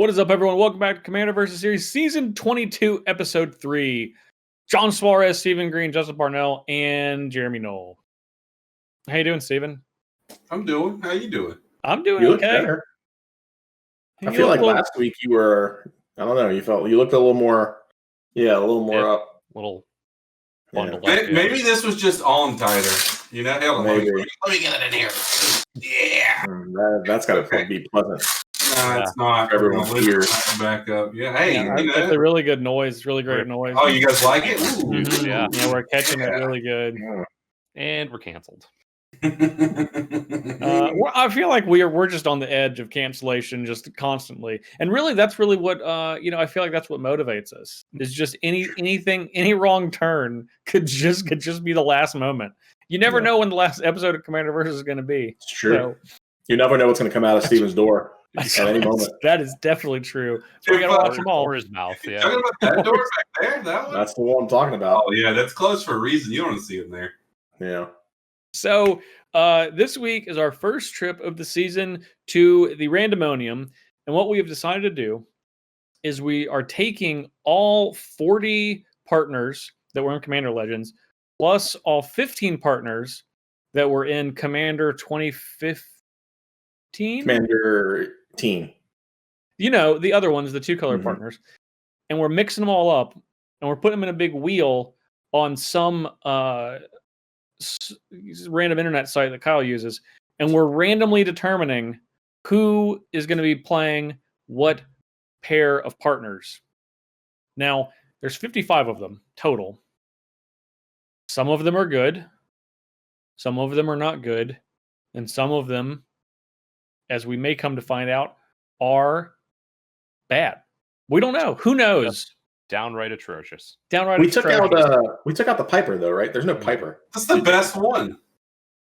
What is up, everyone? Welcome back to Commander vs. Series Season 22, Episode 3. John Suarez, Stephen Green, Justin Parnell, and Jeremy Knoll. How you doing, Stephen? I'm doing. How you doing? I'm doing you okay. Look better. I feel like last week you were, I don't know, you looked a little more, up. Little bundled up. Maybe this was just on tighter. You know, hell, let me get it in here. Yeah. That's got to be pleasant. No, it's not. Everyone's ears. Back up. Yeah, hey. It's a really good noise. Really great noise. Oh, you guys like it? Mm-hmm. Yeah, we're catching it really good. Yeah. And we're canceled. I feel like we're just on the edge of cancellation just constantly, and really that's really what I feel like that's what motivates us. Is just any wrong turn could just be the last moment. You never know when the last episode of Commander Versus is going to be. It's true. So, you never know what's going to come out of Steven's door at any moment. That is definitely true. So we got to watch them all. Or his mouth. Yeah. Talking about that door back there. That one. That's the one I'm talking about. Oh yeah, that's closed for a reason. You don't want to see it in there. Yeah. So this week is our first trip of the season to the Randamonium, and what we have decided to do is we are taking all 40 partners that were in Commander Legends, plus all 15 partners that were in Commander 2015? Commander Teen. You know, the other ones, the two-color partners. And we're mixing them all up, and we're putting them in a big wheel on some random internet site that Kyle uses, and we're randomly determining who is going to be playing what pair of partners. Now, there's 55 of them total. Some of them are good, some of them are not good, and some of them, as we may come to find out, are bad. We don't know. Who knows? Yep. Downright atrocious. We took out the Piper though, right? There's no Piper. That's the best one.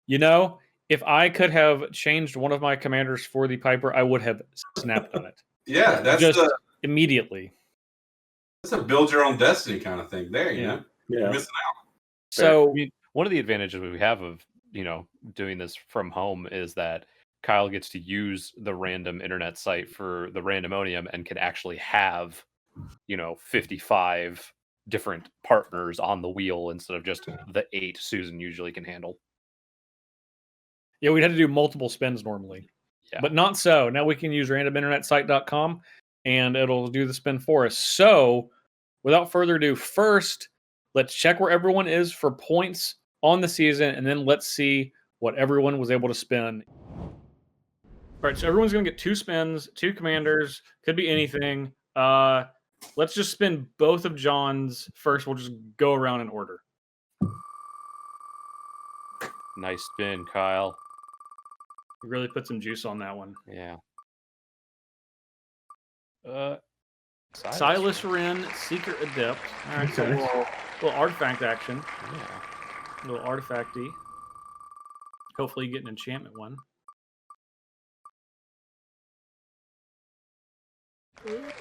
You know, if I could have changed one of my commanders for the Piper, I would have snapped on it. Yeah, that's just immediately. That's a build your own destiny kind of thing. There, you know, you're missing out. So, one of the advantages we have of doing this from home is that Kyle gets to use the random internet site for the Randamonium and can actually have 55 different partners on the wheel instead of just the 8 Susan usually can handle. Yeah, we'd have to do multiple spins normally. Yeah. But not so. Now we can use randominternetsite.com and it'll do the spin for us. So, without further ado, first, let's check where everyone is for points on the season, and then let's see what everyone was able to spin. All right, so everyone's going to get 2 spins, 2 commanders, could be anything. Let's just spin both of John's first. We'll just go around in order. Nice spin, Kyle. You really put some juice on that one. Yeah. Silas Wren, Secret Adept. All right, so a little artifact action. Yeah. A little artifacty. Hopefully you get an enchantment one. Yeah.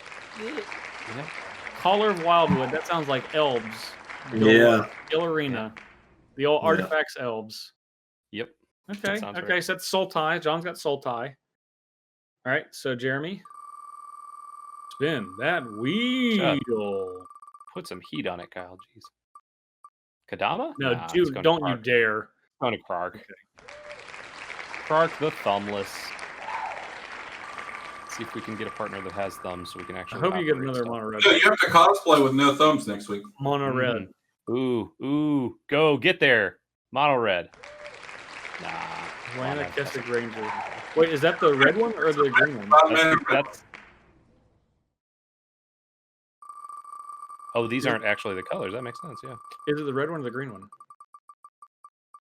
Caller of Wildwood. That sounds like elves. Illarina. The old artifacts elves. Yep. Okay. Okay. Right. So that's Soul Tie. John's got Soul Tie. All right. So Jeremy, spin that wheel. Put some heat on it, Kyle. Jeez. Kadama? No, dude, don't you dare. Going to Krark. Okay. Krark the Thumbless. See if we can get a partner that has thumbs so we can actually. I hope you get another mono red. You have to cosplay with no thumbs next week. Mono red. Ooh, go get there. Mono red. Nah. Atlanta Keswick Ranger. Wait, is that the red one or the green one? That's... Oh, these aren't actually the colors. That makes sense. Yeah. Is it the red one or the green one?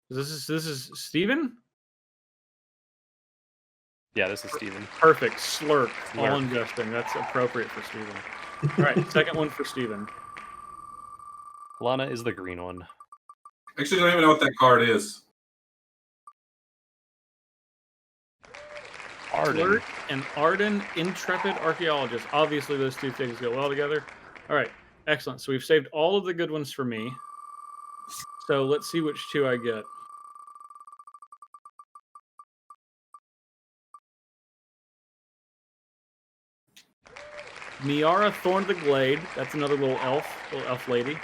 This is Steven? Yeah, this is Steven. Perfect. Slurk. All ingesting. That's appropriate for Steven. All right, second one for Steven. Lana is the green one. Actually, I don't even know what that card is. Arden. Slurk and Arden, Intrepid Archaeologist. Obviously, those two things go well together. All right, excellent. So we've saved all of the good ones for me. So let's see which 2 I get. Miara Thorn the Glade. That's another little elf lady.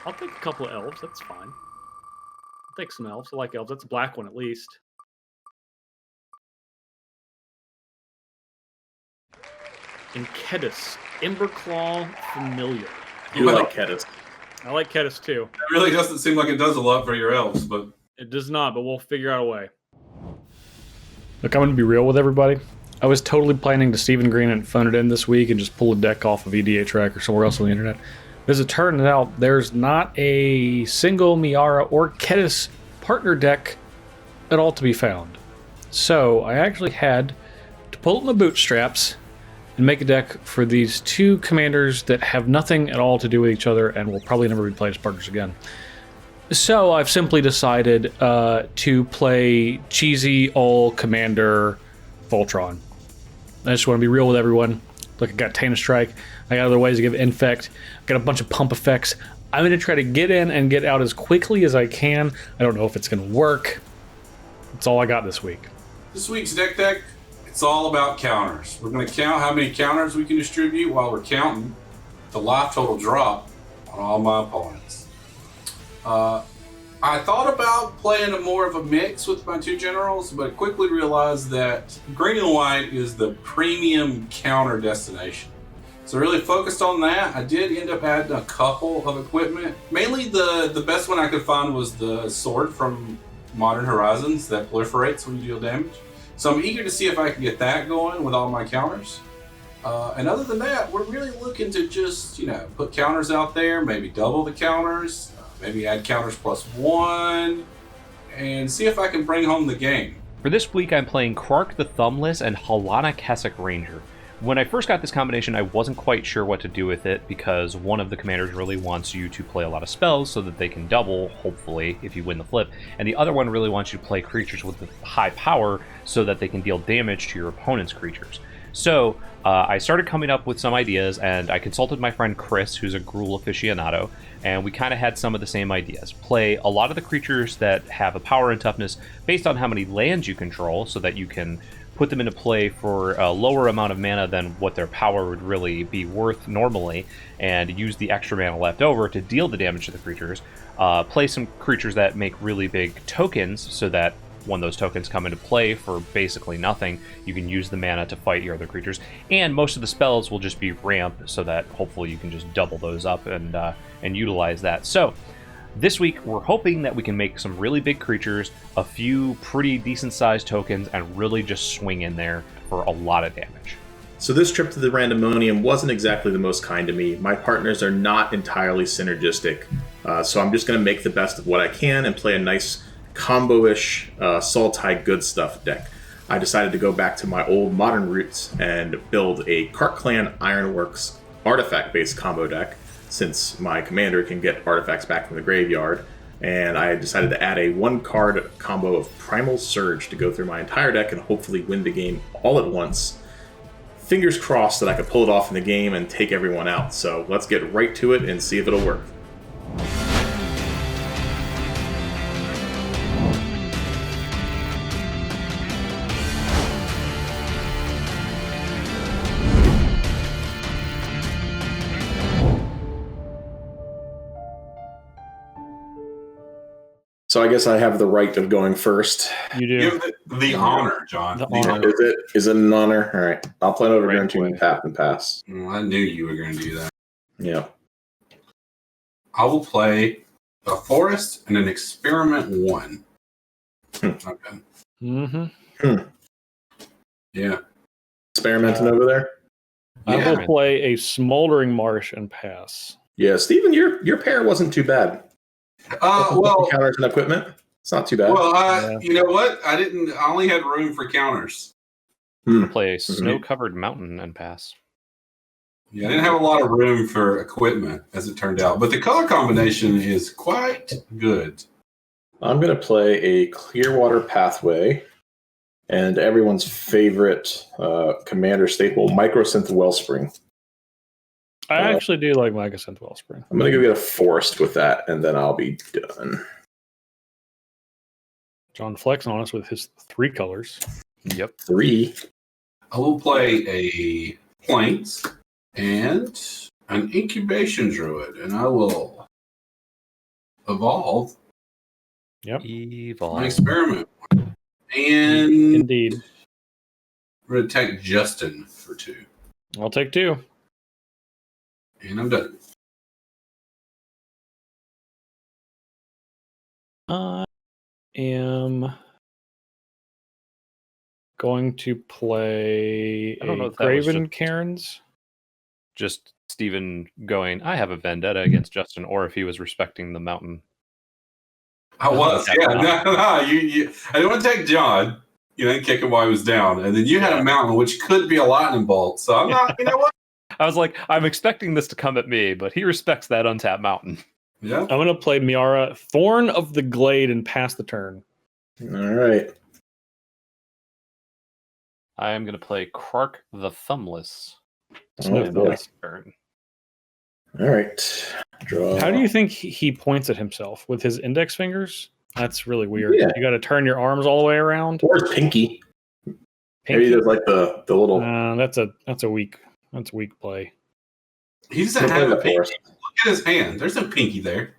I'll take a couple of elves. That's fine. I'll take some elves. I like elves. That's a black one at least. And Kedis, Emberclaw Familiar. You like Kedis? I like Kedis too. It really doesn't seem like it does a lot for your elves, but it does not. But we'll figure out a way. Look, I'm going to be real with everybody. I was totally planning to Stephen Green and phone it in this week and just pull a deck off of EDA Track or somewhere else on the internet. As it turns out, there's not a single Miara or Kedis partner deck at all to be found. So I actually had to pull up my bootstraps and make a deck for these two commanders that have nothing at all to do with each other and will probably never be played as partners again. So I've simply decided to play cheesy all-commander Voltron. I just want to be real with everyone. Look, I got Tainted Strike. I got other ways to give Infect. I got a bunch of pump effects. I'm going to try to get in and get out as quickly as I can. I don't know if it's going to work. That's all I got this week. This week's deck, it's all about counters. We're going to count how many counters we can distribute while we're counting the life total drop on all my opponents. I thought about playing more of a mix with my two generals, but quickly realized that green and white is the premium counter destination. So really focused on that. I did end up adding a couple of equipment. Mainly the best one I could find was the sword from Modern Horizons that proliferates when you deal damage. So I'm eager to see if I can get that going with all my counters. And other than that, we're really looking to just, put counters out there, maybe double the counters, maybe add counters +1, and see if I can bring home the game. For this week, I'm playing Krark the Thumbless and Halana Keswick Ranger. When I first got this combination, I wasn't quite sure what to do with it because one of the commanders really wants you to play a lot of spells so that they can double, hopefully, if you win the flip, and the other one really wants you to play creatures with high power so that they can deal damage to your opponent's creatures. So I started coming up with some ideas, and I consulted my friend Chris, who's a Gruul aficionado, and we kind of had some of the same ideas. Play a lot of the creatures that have a power and toughness based on how many lands you control so that you can put them into play for a lower amount of mana than what their power would really be worth normally, and use the extra mana left over to deal the damage to the creatures. Play some creatures that make really big tokens so that when those tokens come into play for basically nothing, you can use the mana to fight your other creatures. And most of the spells will just be ramp so that hopefully you can just double those up and utilize that. So this week, we're hoping that we can make some really big creatures, a few pretty decent-sized tokens, and really just swing in there for a lot of damage. So this trip to the Randamonium wasn't exactly the most kind to me. My partners are not entirely synergistic, so I'm just going to make the best of what I can and play a nice combo-ish Sultai good stuff deck. I decided to go back to my old modern roots and build a Cart Clan Ironworks artifact-based combo deck, since my commander can get artifacts back from the graveyard, and I decided to add a 1-card combo of Primal Surge to go through my entire deck and hopefully win the game all at once. Fingers crossed that I could pull it off in the game and take everyone out, so let's get right to it and see if it'll work. So I guess I have the right of going first. You do. You have the honor, John. The honor. Is it an honor? All right. I'll play over turn 2 and tap and pass. I knew you were going to do that. Yeah. I will play a forest and an experiment 1. Okay. Mm-hmm. Yeah. Experimenting over there? I will play a Smoldering Marsh and pass. Yeah, Steven, your pair wasn't too bad. Well, counters and equipment. It's not too bad. Well, you know what? I only had room for counters. Play a snow-covered mountain and pass. Yeah, I didn't have a lot of room for equipment, as it turned out. But the color combination is quite good. I'm going to play a Clearwater Pathway and everyone's favorite commander staple, Microsynth Wellspring. I actually do like Microsynth Wellspring. I'm going to go get a forest with that, and then I'll be done. John flexing on us with his 3 colors. Yep. 3. I will play a Plains And an incubation druid. And I will evolve my experiment. And indeed. I'm going to attack Justin for 2. I'll take 2. And I'm done. I am going to play I don't know a if that was Graven just- Cairns. Just Steven going, I have a vendetta against Justin, or if he was respecting the mountain. I was, That's yeah. not- No, I didn't want to take John, and kick him while he was down. And then you had a mountain, which could be a lightning bolt. So I'm not, you know what? I was like, I'm expecting this to come at me, but he respects that untapped mountain. Yeah. I'm going to play Miara, Thorn of the Glade, and pass the turn. All right. I am going to play Quark the Thumbless. Oh, boy. Turn. All right. Draw. How do you think he points at himself? With his index fingers? That's really weird. Yeah. You got to turn your arms all the way around. Or his pinky. Maybe Pinky? there's like the little. That's a weak play. He doesn't have a pinky. Look at his hand. There's no pinky there.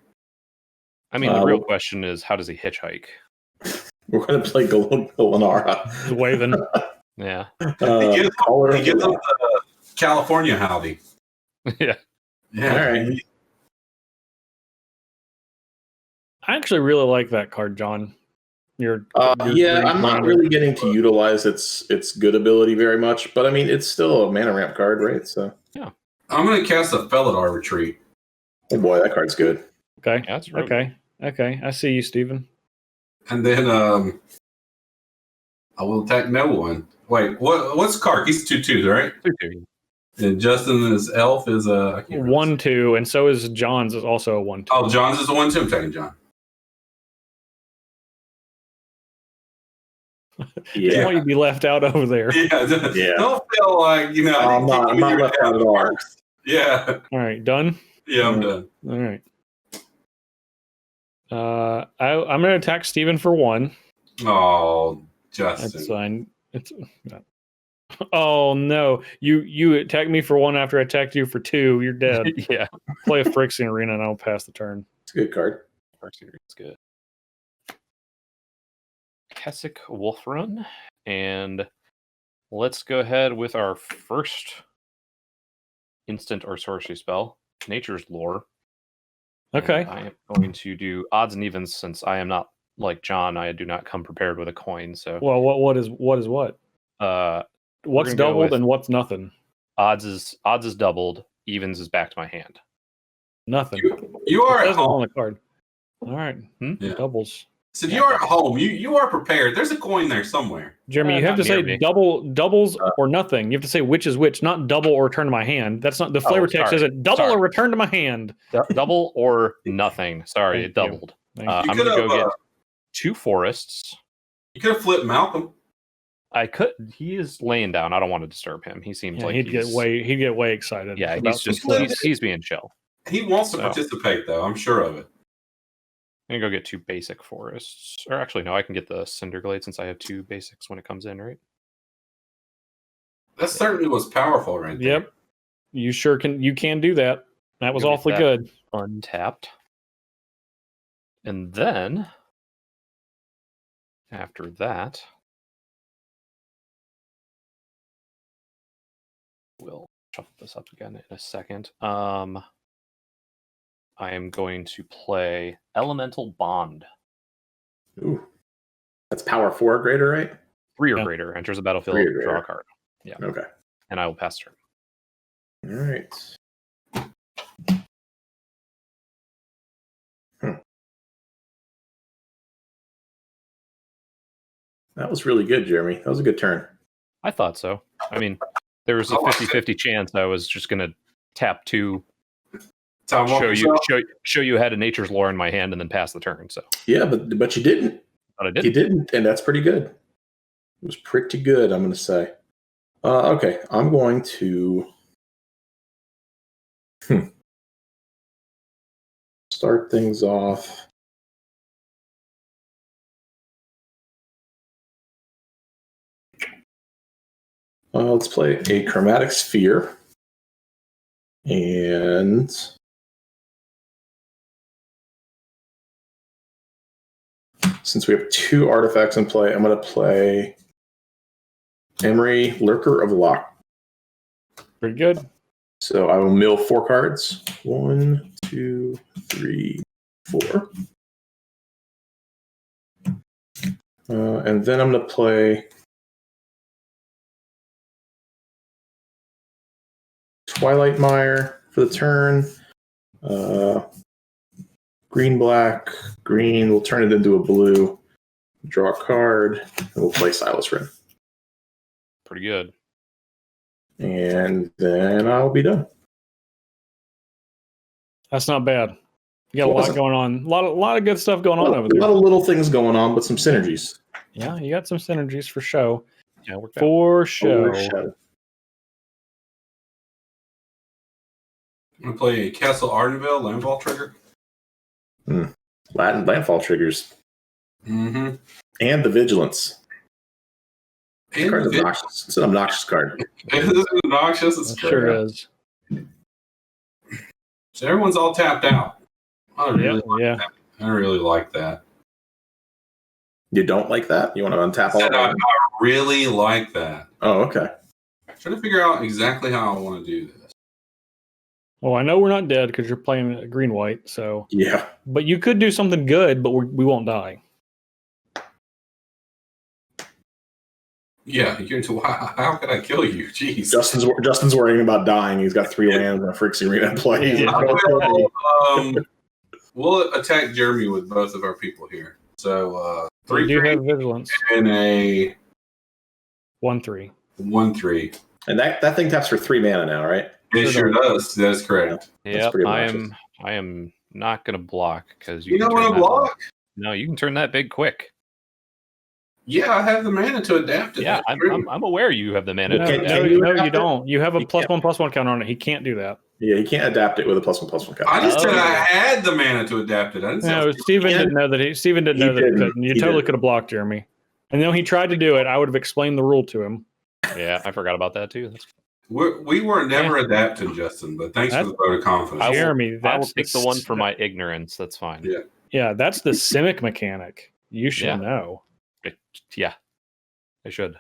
I mean, the real question is, how does he hitchhike? We're going to play Galanara. He's waving. Yeah. He gives him the California howdy. Yeah. Yeah. All right. I actually really like that card, John. Your I'm not really getting to utilize its good ability very much, but I mean, it's still a mana ramp card, right? So yeah. I'm going to cast a Felidar Retreat. Oh boy, that card's good. Okay. Yeah, that's really Okay. I see you, Steven. And then I will attack no one. Wait, what's Kark? He's 2/2, right? 2/2. And Justin, his elf, is a 1/2, and so is John's is also a 1/2. Oh, John's is a 1/2. I'm taking John. I don't want you to be left out over there. Yeah. Don't feel like I'm not left out at all. Yeah. All right, done. Yeah, I'm done. All right. I'm going to attack Steven for 1. Oh, Justin. That's fine. Oh no! You attacked me for 1 after I attacked you for 2. You're dead. Yeah. Play a Phyrexian Arena and I'll pass the turn. It's a good card. It's good. Kessick Wolf Run, and let's go ahead with our first instant or sorcery spell, Nature's Lore. Okay. And I am going to do odds and evens since I am not like John. I do not come prepared with a coin. So Well, what is what? What's doubled and what's nothing? Odds is doubled. Evens is back to my hand. Nothing. You are It at says it on home. the card. All right. Yeah. Doubles. So you are at home. You are prepared. There's a coin there somewhere. Jeremy, you have to say doubles or nothing. You have to say which is which, not double or return to my hand. That's not the flavor text. Says it double or return to my hand. Double or nothing. Sorry, Thank it you. doubled. Thank I'm going to go get 2 forests. You could have flipped Malcolm. I could. He is laying down. I don't want to disturb him. He seems like he'd get way excited. Yeah, about he's just some flips. he's being chill. He wants to participate, though. I'm sure of it. I'm gonna go get 2 basic forests, or actually, no, I can get the Cinderglade since I have 2 basics when it comes in, right? That certainly was powerful, right there. Yep, you sure can. You can do that. That was Go get awfully that good. Untapped, and then after that, we'll shuffle this up again in a second. I am going to play Elemental Bond. Ooh. That's power 4 or greater, right? 3 or greater. Enters the battlefield, 3 or greater. draw a card. Yeah. Okay. And I will pass turn. All right. That was really good, Jeremy. That was a good turn. I thought so. I mean, there was a 50-50 chance I was just going to tap 2, show you had a Nature's Lore in my hand, and then pass the turn. So yeah, but you didn't. But I didn't. You didn't, and that's pretty good. It was pretty good, I'm going to say. Okay, I'm going to start things off. Let's play a Chromatic Sphere. And since we have 2 artifacts in play, I'm going to play Emery, Lurker of Lock. Pretty good. So I will mill 4 cards. 1, 2, 3, 4. And then I'm going to play Twilight Mire for the turn. Green, black, green. We'll turn it into a blue. Draw a card. And we'll play Silas Red. Pretty good. And then I'll be done. That's not bad. You got a lot going on. A lot of good stuff going on over there. A lot of little things going on, but some synergies. Yeah, you got some synergies for show. Yeah, worked out. For show. I'm going to play Castle Ardenville, Landfall Trigger. Landfall triggers. Mm-hmm. And the Vigilance. And Card's obnoxious. It's an obnoxious card. It is obnoxious. It's It sure is. So everyone's all tapped out. I really like that. You don't like that? You want to untap all of I them? really like that. Oh, okay. I'm trying to figure out exactly how I want to do this. Well, I know we're not dead because you're playing green-white, so... Yeah. But you could do something good, but we won't die. Yeah, how could I kill you? Jeez. Justin's worrying about dying. He's got 3 lands and a Phyrexian Arena in play. We'll attack Jeremy with both of our people here. So 3 do have vigilance and a 1/3. 1/3. And that thing taps for 3 mana now, right? It sure does. That is correct. Yep, I am not going to block because you don't want to block. No, you can turn that big quick. Yeah, I have the mana to adapt it. Yeah, I'm aware you have the mana. No, you don't. You have a +1/+1 counter on it. He can't do that. Yeah, he can't adapt it with a +1/+1 counter. I just said I had the mana to adapt it. I didn't say Steven didn't know that. Steven didn't know that he couldn't. You totally could have blocked Jeremy. And then he tried to do it. I would have explained the rule to him. Yeah, I forgot about that too. We were never adapted, Justin, but thanks for the vote of confidence. Jeremy, I will take the one for my ignorance. That's fine. Yeah, that's the Simic mechanic. You should know. Yeah, I should.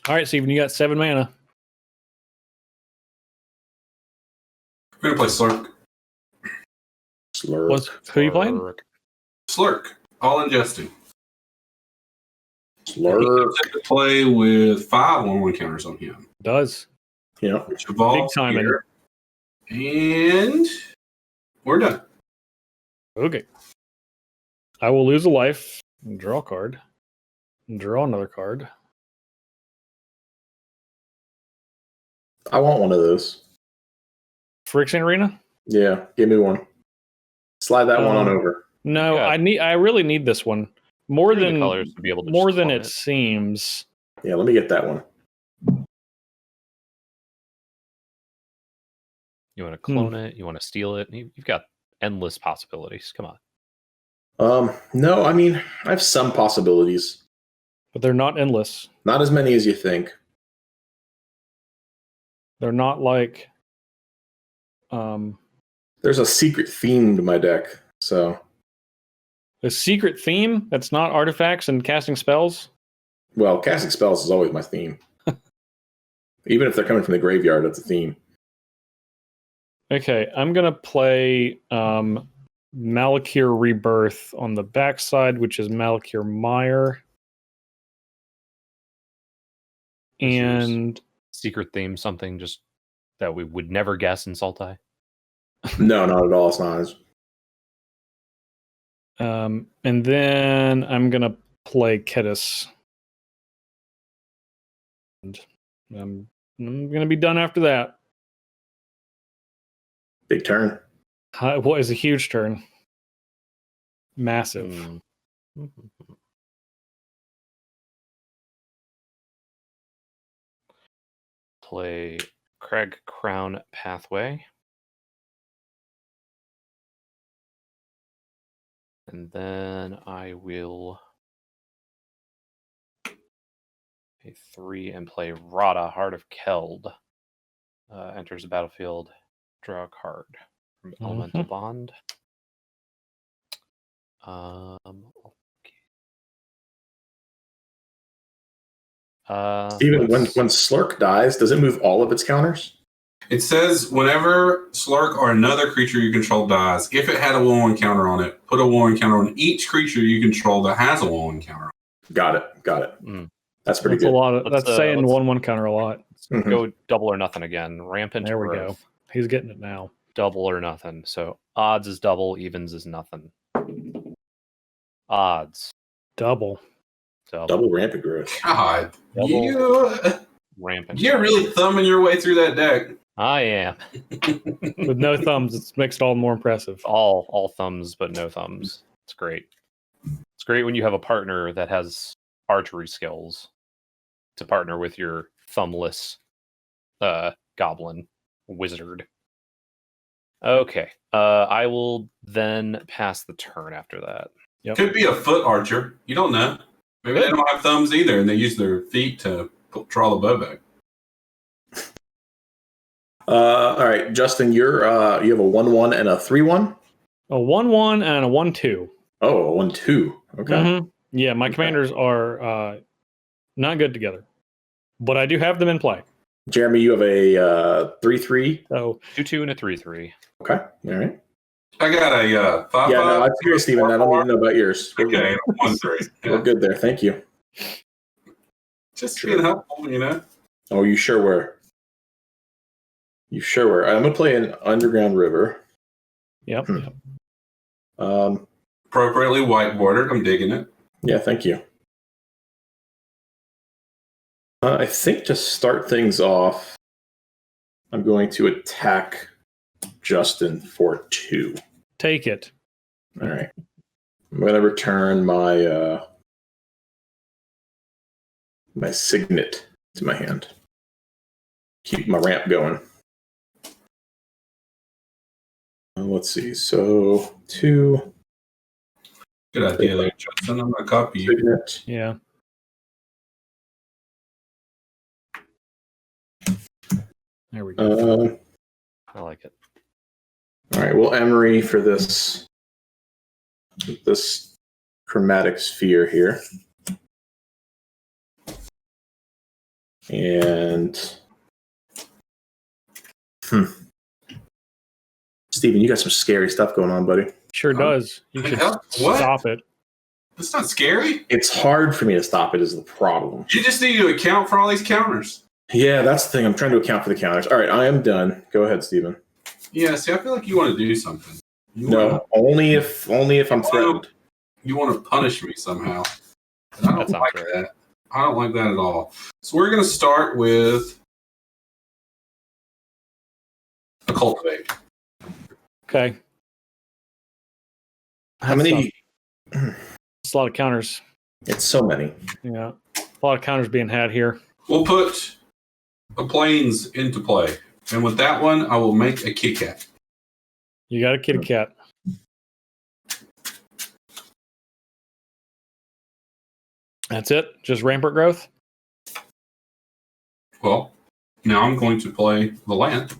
All right, Steven, you got 7 mana. We're going to play Slurk. Who are you playing? Slurk. All ingesting. Slurk. To play with 5 1/1 counters on him. Does. Yeah. Which evolves Big time here. And we're done. Okay. I will lose a life and draw a card. And draw another card. I want one of those. Phyrexian Arena? Yeah, give me one. Slide that one on over. No, yeah. I really need this one. More than colors to be able to more than it seems. Yeah, let me get that one. You want to clone it? You want to steal it? You've got endless possibilities. Come on. No, I mean, I have some possibilities. But they're not endless. Not as many as you think. They're not like there's a secret theme to my deck, so a secret theme that's not artifacts and casting spells? Well, casting spells is always my theme. Even if they're coming from the graveyard, that's a theme. Okay, I'm gonna play Malakir Rebirth on the backside, which is Malakir Mire. And secret theme, something just that we would never guess in Sultai. No, not at all. It's not. And then I'm gonna play Kedis. And I'm gonna be done after that. Big turn. What is a huge turn? Massive. Play Craig Crown Pathway. And then I will pay 3 and play Rada, Heart of Keld. Enters the battlefield. Draw a card from Elemental Bond. Even when Slurk dies, does it move all of its counters? It says whenever Slurk or another creature you control dies, if it had a 1/1 counter on it, put a 1/1 counter on each creature you control that has a 1/1 counter. Got it. That's pretty That's good. a lot of, that's saying 1/1 counter a lot. Go double or nothing again. Rampant There we growth. go. He's getting it now. Double or nothing. So odds is double, evens is nothing. Odds. Double rampant growth. God. Rampant. You're really thumbing your way through that deck. I am. With no thumbs, it makes it all more impressive. All thumbs, but no thumbs. It's great. It's great when you have a partner that has archery skills to partner with your thumbless goblin wizard. Okay. I will then pass the turn after that. Yep. Could be a foot archer. You don't know. Maybe they don't have thumbs either, and they use their feet to draw the bow back. All right, Justin, you have a 1/1 and a 3/1. A 1/1 and a 1/2. Oh, a 1/2. Okay. Yeah, my commanders are not good together, but I do have them in play. Jeremy, you have a 3/3. So 2/2 and a 3/3. Okay. All right. I got a 5/5. Yeah, no, I'm curious, Steven. I don't even know about yours. Okay, 1/3. We're good there. Thank you. Just being helpful, you know. Oh, you sure were. I'm gonna play an Underground River. yep. Appropriately white bordered. I'm digging it. Yeah, thank you. I think to start things off, I'm going to attack Justin for 2. Take it. All right. I'm going to return my my signet to my hand. Keep my ramp going. Let's see. So 2. Good idea there, Justin. I'm going to copy you. Signet. Yeah. There we go. I like it. All right. Well, Emery for this chromatic sphere here. And Steven, you got some scary stuff going on, buddy. Sure does. You should stop it. That's not scary. It's hard for me to stop it is the problem. You just need to account for all these counters. Yeah, that's the thing. I'm trying to account for the counters. All right, I am done. Go ahead, Steven. Yeah, see, I feel like you want to do something. Only if I'm threatened. You want to punish me somehow. And I don't like that. I don't like that at all. So we're going to start with a cultivate. Okay. How many? It's a lot of counters. It's so many. Yeah. A lot of counters being had here. We'll put the planes into play. And with that one, I will make a Kit Kat. You got a kitty cat. That's it? Just rampart growth? Well, now I'm going to play the land.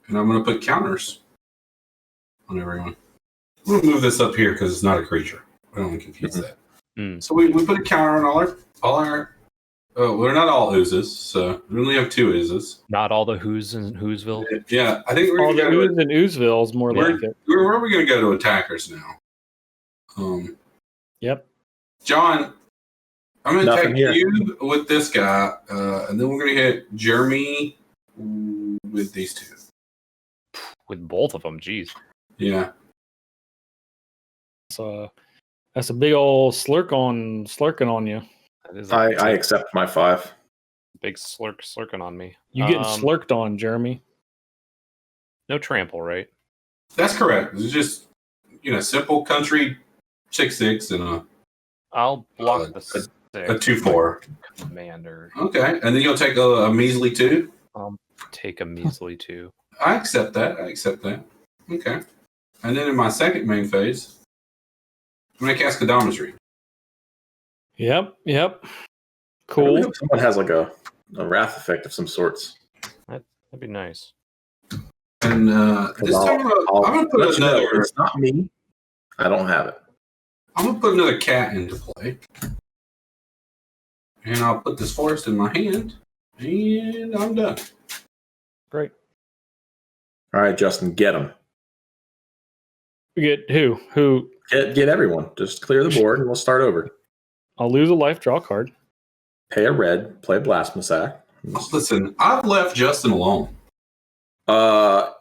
And I'm going to put counters on everyone. I'm going to move this up here because it's not a creature. I don't want to confuse that. So we put a counter on all our we're not all oozes, so we only have 2 oozes. Not all the who's in Who'sville. Yeah, I think we're all going the to ooze and oozeville is more like it. Where are we going to go to attackers now? Yep. John, I'm going to attack here. you with this guy, and then we're going to hit Jeremy with these 2. With both of them, jeez. Yeah. So that's a big old slurking on you. That is I accept my 5. big slurking on me. You getting slurked on, Jeremy. No trample, right? That's correct. It's just, simple country 6/6 and I'll block the 6. a 2/4. Commander. Okay, and then you'll take a measly 2? I'll take a measly 2. I accept that. Okay. And then in my second main phase, I'm going to cast Cadometry. Yep. Cool. Someone has like a wrath effect of some sorts. That'd be nice. And this time I'm going to put another. It's not me. I don't have it. I'm going to put another cat into play. And I'll put this forest in my hand. And I'm done. Great. All right, Justin, get them. Get who? Who? Get everyone. Just clear the board and we'll start over. I'll lose a life, draw a card. Pay a red, play Blasphemous Act. Listen, I've left Justin alone.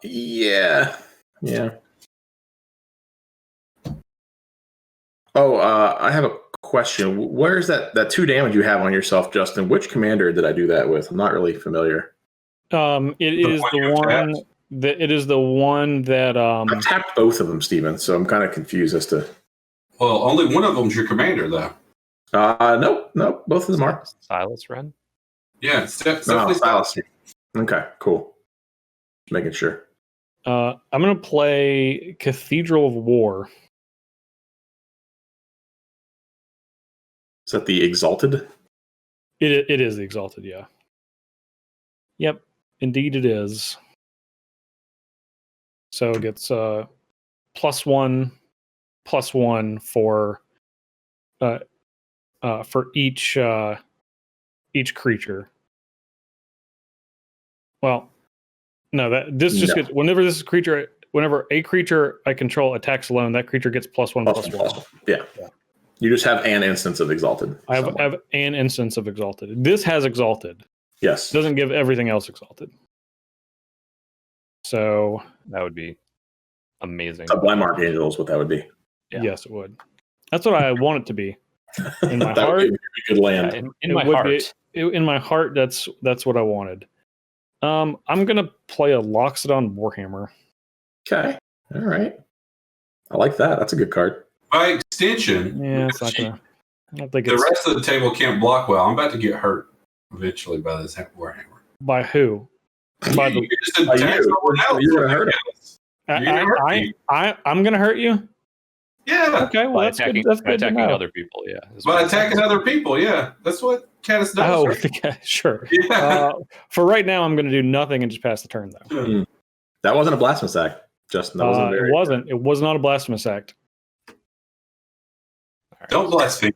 Yeah. Oh, I have a question. Where's that 2 damage you have on yourself, Justin? Which commander did I do that with? I'm not really familiar. It is the one that I tapped both of them, Steven, so I'm kind of confused as to. Well, only one of them's your commander, though. Nope, both of them are. Silas Ren? Yeah, No, Silas. Okay, cool. Just making sure. I'm gonna play Cathedral of War. Is that the Exalted? It is the Exalted, yeah. Yep, indeed it is. So it gets +1/+1 for each creature. Well, no, gets whenever a creature I control attacks alone, that creature gets +1/+1. Yeah. You just have an instance of Exalted. I have an instance of Exalted. This has Exalted. Yes. It doesn't give everything else Exalted. So that would be amazing. Sublime Archangel is what that would be. Yeah. Yes, it would. That's what I want it to be. In my that heart, would be a good land. Yeah, in my heart. In my heart, that's what I wanted. I'm gonna play a Loxodon Warhammer. Okay. All right. I like that. That's a good card. By extension, yeah, it's not gonna. I don't think the rest of the table can't block well. I'm about to get hurt eventually by this Warhammer. By who? By the You're gonna hurt him. I'm gonna hurt you. Yeah. Okay. Well, that's good. That's good. Attacking other people. Yeah. By attacking other people. Yeah. That's what Caddis does. Oh, right? okay, sure. Yeah. For right now, I'm gonna do nothing and just pass the turn, though. That wasn't a Blasphemous Act, Justin. That wasn't it wasn't. It was not a Blasphemous Act. Don't blaspheme.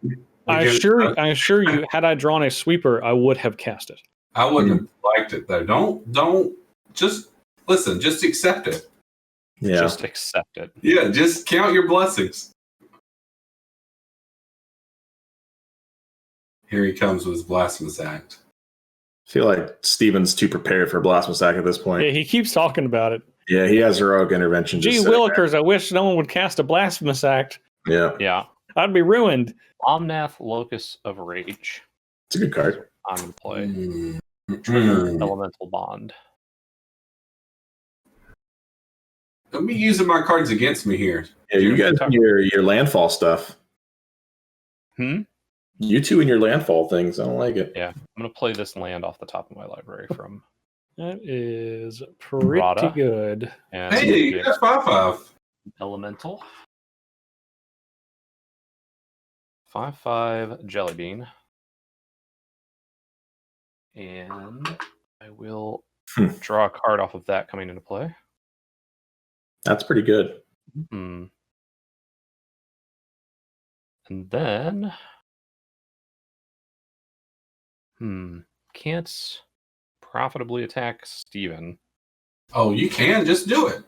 I assure you, had I drawn a sweeper, I would have cast it. I wouldn't have liked it though. Don't just listen. Just accept it. Yeah. Just accept it. Yeah. Just count your blessings. Here he comes with his Blasphemous Act. I feel like Steven's too prepared for Blasphemous Act at this point. Yeah, he keeps talking about it. Yeah, he has heroic intervention. Gee willikers, I wish no one would cast a Blasphemous Act. Yeah. I'd be ruined. Omnath, Locus of Rage. It's a good card. I'm going to play. Trigger Elemental Bond. Don't be using my cards against me here. Yeah, you guys do your landfall stuff. You two and your landfall things. I don't like it. Yeah, I'm going to play this land off the top of my library from... That is pretty good. And hey, you got 5/5. Elemental. 5/5 Jelly Bean. And I will draw a card off of that coming into play. That's pretty good. And then... Can't profitably attack Steven. Oh, you can. Just do it.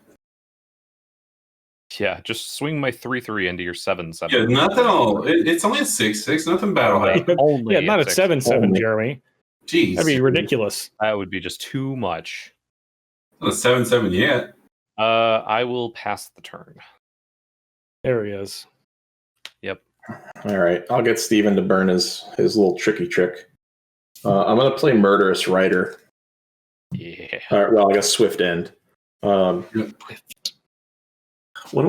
Yeah, just swing my 3/3 into your 7/7. Yeah, nothing all. It's only a 6/6. Nothing battle height. Yeah, not a 7/7, Jeremy. Jeez. That'd be ridiculous. That would be just too much. Not a 7/7 yet. I will pass the turn. There he is. Yep. All right. I'll get Steven to burn his little tricky trick. I'm going to play Murderous Rider. Yeah. All right, well, I guess Swift End. What do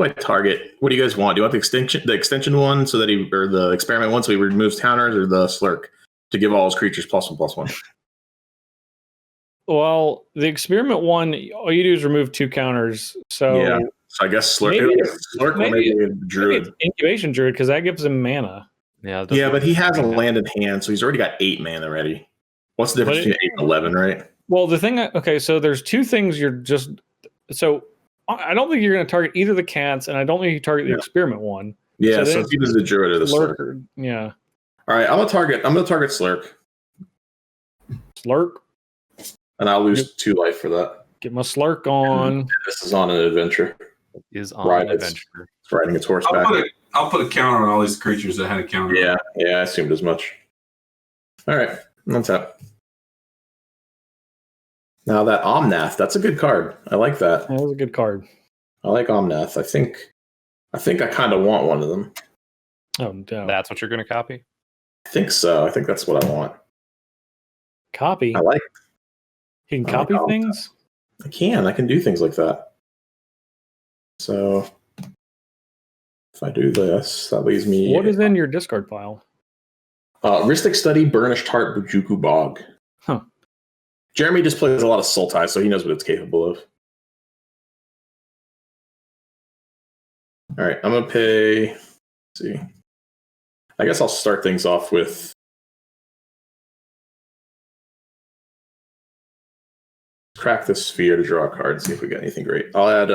I target? What do you guys want? Do you want the extension one so that or the experiment one so he removes counters, or the Slurk to give all his creatures +1/+1? Well, the experiment one, all you do is remove 2 counters. So yeah. So I guess Slurk will maybe a Druid. Maybe Incubation Druid, because that gives him mana. Yeah, but he has a land in hand, so he's already got 8 mana ready. What's the difference between 8 and 11, right? Well, the thing. Okay, so there's two things you're just. So I don't think you're going to target either the cats, and I don't think you target the experiment one. Yeah, so it's either the druid or the slurk. Yeah. All right, I'm gonna target slurk. Slurk. And I'll lose 2 life for that. Get my slurk on. And this is on an adventure. It is on an adventure. It's riding its horseback. I'll put a counter on all these creatures that had a counter. Yeah, I assumed as much. All right, that's up. Now that Omnath, that's a good card. I like that. That was a good card. I like Omnath. I think I kind of want one of them. Oh, no. That's what you're going to copy? I think so. I think that's what I want. Copy? I like. You can copy things? I can do things like that. So if I do this, that leaves me. What is in your discard pile? Ristic Study, Burnished Heart, Bujuku Bog. Huh. Jeremy just plays a lot of Sultai, so he knows what it's capable of. All right, I'm gonna pay. Let's see, I guess I'll start things off with. Crack this sphere to draw a card and see if we get anything great. I'll add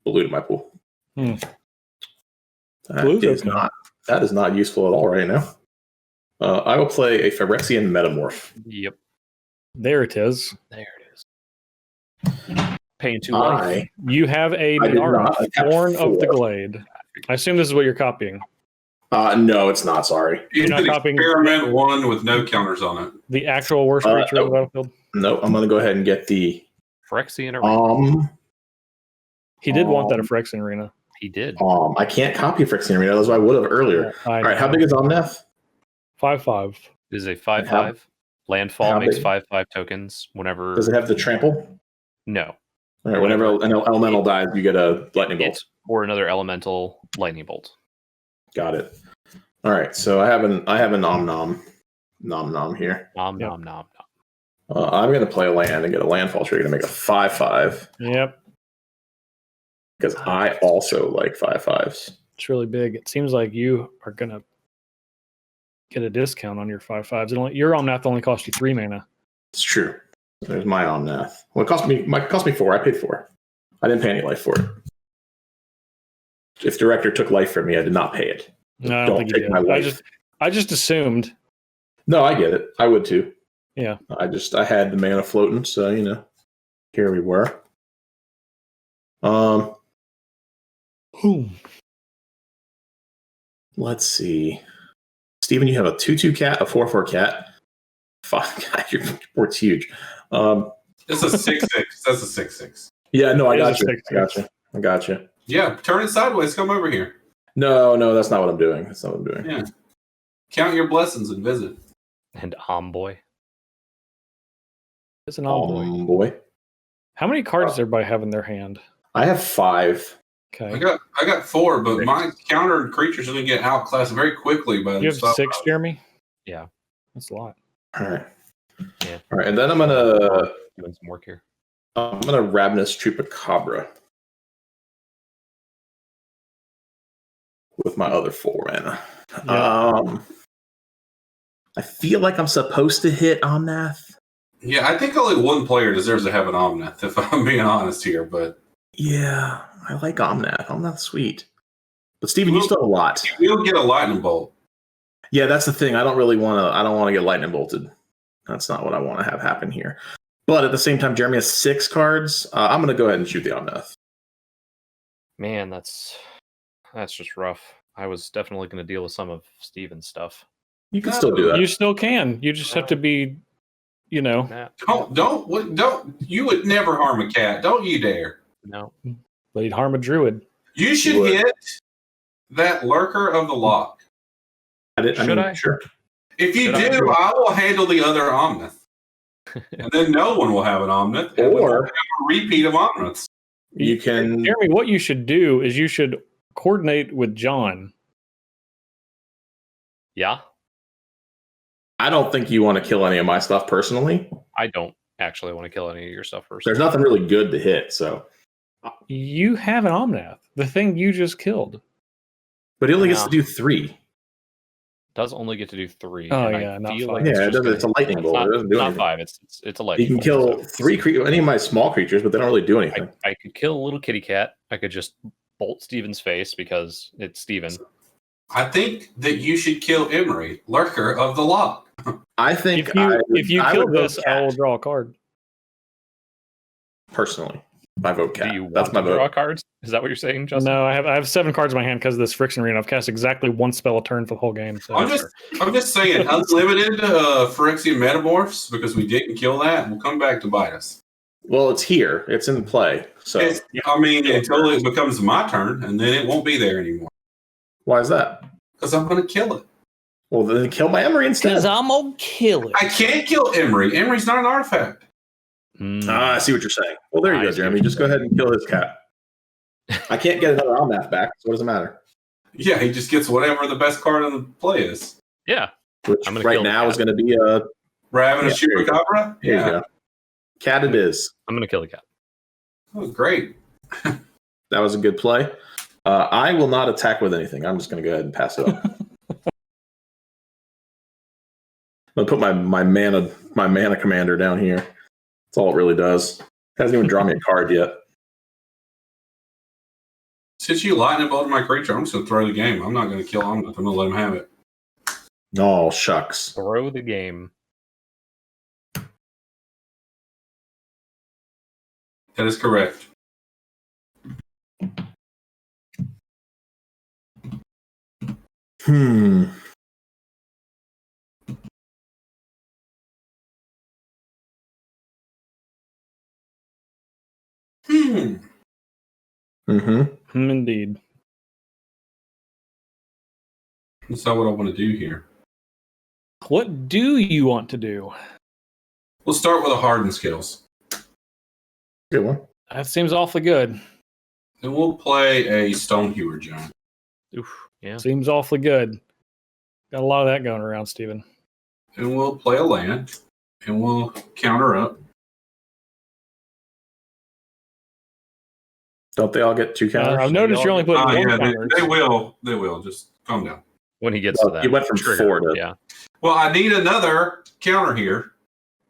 blue to my pool. That is not useful at all right now. I will play a Phyrexian Metamorph. Yep. There it is. Paying 2 life. You have a Nara, Thorn of the Glade. I assume this is what you're copying. No, it's not. Sorry. You're not copying experiment one with no counters on it. The actual worst creature of the battlefield? No, I'm going to go ahead and get the Phyrexian Arena. He did want that a Phyrexian Arena. He did. I can't copy Phyrexian Arena. That's what I would have earlier. All right, how big is Omnath? 5/5. It is a 5/5. Landfall makes 5/5 tokens whenever. Does it have the trample? No. All right, whenever an elemental dies, you get a lightning bolt. Or another elemental lightning bolt. Got it. All right, so I have an nom here. Nom. I'm going to play a land and get a landfall trigger to make a 5/5. Yep. Because I also like 5/5s. It's really big. It seems like you are going to get a discount on your 5/5s. Your Omnath only cost you 3 mana. It's true. There's my Omnath. Well, it cost me 4. I paid 4. I didn't pay any life for it. If Director took life from me, I did not pay it. No, I don't think you did. My life. I just assumed. No, I get it. I would too. Yeah. I had the mana floating, so here we were. Let's see. Steven, you have a 2/2 cat, a 4/4 cat. Fuck, God, your board's huge. It's a 6/6. That's a 6/6. Yeah, no, I got you. I got you. Yeah, turn it sideways. Come over here. No, that's not what I'm doing. Yeah. Count your blessings and visit. And Omboy. It's an Omboy. Boy. How many cards does everybody have in their hand? I have 5. Okay. I got 4, but my counter creatures are going to get outclassed very quickly by you have 6, Jeremy? Yeah. That's a lot. All right. Yeah. All right, and then I'm gonna doing some work here. I'm gonna Ravenous Chupacabra with my other 4 mana. Yeah. I feel like I'm supposed to hit Omnath. Yeah, I think only one player deserves to have an Omnath, if I'm being honest here. But yeah, I like Omnath. Omnath's sweet. But Steven, you still have a lot. You'll get a lightning bolt. Yeah, that's the thing. I don't want to get lightning bolted. That's not what I want to have happen here. But at the same time, Jeremy has 6 cards. I'm going to go ahead and shoot the Omnath. Man, that's just rough. I was definitely going to deal with some of Steven's stuff. You can still do that. You still can. You just have to be, Don't. You would never harm a cat. Don't you dare. No. But he'd harm a druid. You should hit that Lurker of the Lock. Should I? Sure. If you do, I will handle the other Omnath. And then no one will have an Omnath. Or have a repeat of Omnaths. You can... Jeremy, what you should do is you should coordinate with John. Yeah? I don't think you want to kill any of my stuff personally. I don't actually want to kill any of your stuff personally. There's nothing really good to hit, so... You have an Omnath. The thing you just killed. But he only gets to do 3. does only get to do 3. Oh, and yeah, I not feel 5. like Yeah, it's it's a lightning bolt. not, It doesn't do not anything. 5. It's a lightning You can bolt. kill 3 creatures, any of my small creatures, but they don't really do anything. I could kill a little kitty cat. I could just bolt Steven's face because it's Steven. I think that you should kill Emery, lurker of the lock. I think If you I kill would vote this, I cat, will draw a card. personally. I vote cat. Do you That's want my to draw vote. cards? Is that what you're saying, Justin? No, I have 7 cards in my hand because of this friction arena. I've cast exactly 1 spell a turn for the whole game. So I'm just saying, unlimited Phyrexian Metamorphs, because we didn't kill that, will come back to bite us. Well, it's here. It's in play. So Until it becomes my turn, and then it won't be there anymore. why is that? Because I'm going to kill it. Well, then kill my Emery instead. I'm gonna kill it. I can't kill Emery. Emery's not an artifact. I see what you're saying. Well, there you go, Jeremy. Just go ahead and kill his cat. I can't get another Almath back, so what does it matter? Yeah, he just gets whatever the best card in the play is. Yeah. Which right now is going to be a Ravenous Chupacabra? Here you go. Cat it is. I'm going to kill the cat. Oh, great. That was a good play. I will not attack with anything. I'm just going to go ahead and pass it up. I'm going to put my mana commander down here. That's all it really does. Hasn't even drawn me a card yet. Since you lightning bolted my creature, I'm just going to throw the game. I'm not going to kill him. I'm going to let him have it. Oh, shucks. Throw the game. That is correct. Hmm. Mm-hmm. Indeed. That's not what I want to do here. What do you want to do? We'll start with a hardened skills. Good one. That seems awfully good. Then we'll play a Stonehewer Giant. Oof. Yeah. Seems awfully good. Got a lot of that going around, Steven. And we'll play a land. And we'll counter up. Don't they all get 2 counters? I've noticed you're only putting 1 Yeah, counter. they will. They will. Just calm down. When he gets to that. He went from trigger. 4 to... Yeah. Well, I need another counter here.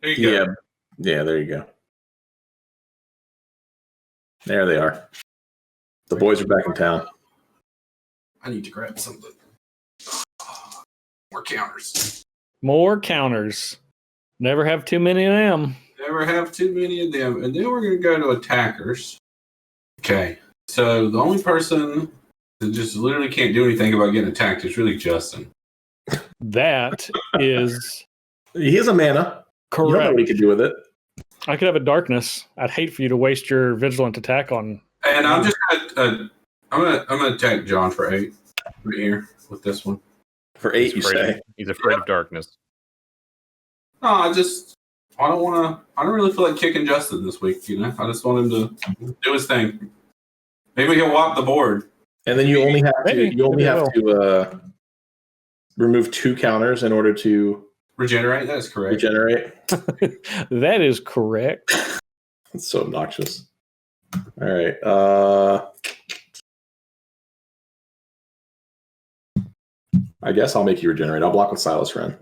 There you go. Yeah, there you go. There they are. The boys are back in town. I need to grab something. More counters. More counters. Never have too many of them. Never have too many of them. And then we're going to go to attackers. Okay. So the only person that just literally can't do anything about getting attacked is really Justin. That is He has a mana. You don't know correct. what he could do with it. I could have a darkness. I'd hate for you to waste your vigilant attack on. And I'm just gonna I'm gonna attack John for 8 right here with this one. For 8, you say? He's afraid of darkness. No, I don't really feel like kicking Justin this week, you know. I just want him to do his thing. Maybe he'll wipe the board. And then you only have Maybe. to remove 2 counters in order to Regenerate, that is correct. regenerate. That is correct. It's so obnoxious. All right. I guess I'll make you regenerate. I'll block with Silas Wren.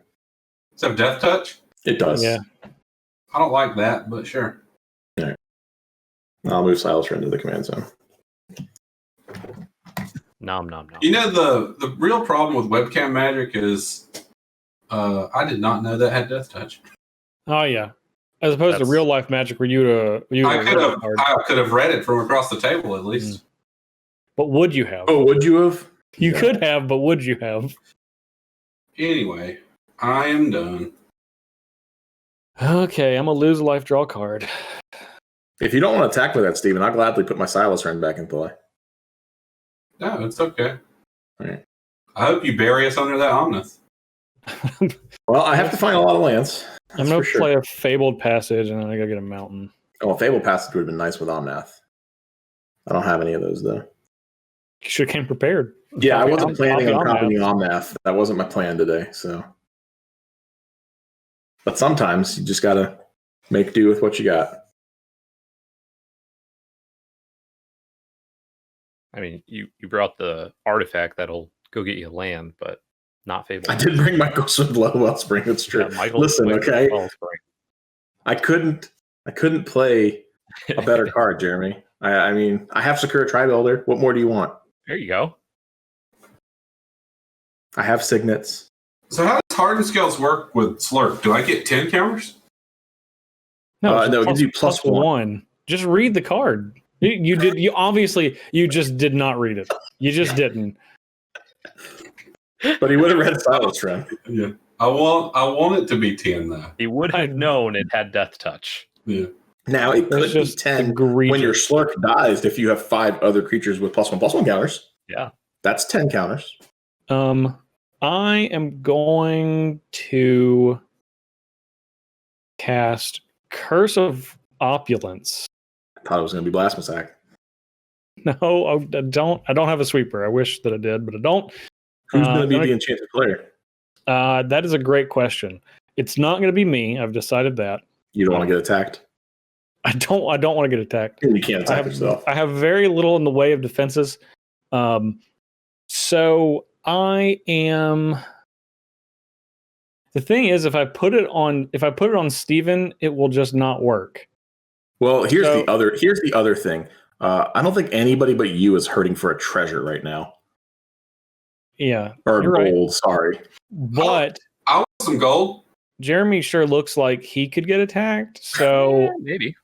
Does that have Death Touch? It does. Yeah. I don't like that, but sure. All right. I'll move Silas Wren to the command zone. Nom nom nom. You know, the real problem with webcam magic is I did not know that had Death Touch. Oh yeah. As opposed to real life magic, where you I could have read it from across the table at least. But would you have? Oh, would you have? You could have, but would you have? Anyway, I am done. Okay, I'm gonna lose a life draw card. If you don't want to attack with that, Steven, I'll gladly put my Silas Wren back in play. No, it's okay. All right. I hope you bury us under that Omnith. Well, I have to find a lot of lands. I'm gonna play a Fabled Passage, and then I gotta get a mountain. Oh, a Fable Passage would have been nice with Omnath. I don't have any of those, though. You should have came prepared. Yeah, I wasn't planning on copying copying Omnath. That wasn't my plan today, so. But sometimes you just gotta make do with what you got. I mean, you brought the artifact that'll go get you land, but Not Fable. I did bring Michael Wellspring. It's true. Yeah, Michael Listen, okay. Wellspring. I couldn't play a better card, Jeremy. I mean, I have Sakura Tri-Builder. What more do you want? There you go. I have Signets. So how does Hardened Scales work with Slurp? Do I get 10 counters? No, it gives you plus one. Just read the card. You did. You obviously you just did not read it. You just didn't. But he would have read Silence Run. Yeah. I want it to be 10 though. He would have known it had Death Touch. Yeah. Now it could be 10 egregious. when your Slurk dies if you have 5 other creatures with +1/+1 counters. Yeah. That's 10 counters. I am going to cast Curse of Opulence. I thought it was going to be Blasphemous Act. No, I don't. I don't have a sweeper. I wish that I did, but I don't. Who's going to be the enchanted player? That is a great question. It's not going to be me. I've decided that. You don't want to get attacked? I don't want to get attacked. You can't attack yourself. I have very little in the way of defenses. So I am. The thing is, if I put it on Steven, it will just not work. Well, here's the other thing. I don't think anybody but you is hurting for a treasure right now. Yeah. Or gold, right. Sorry. But I want some gold. Jeremy sure looks like he could get attacked. So maybe.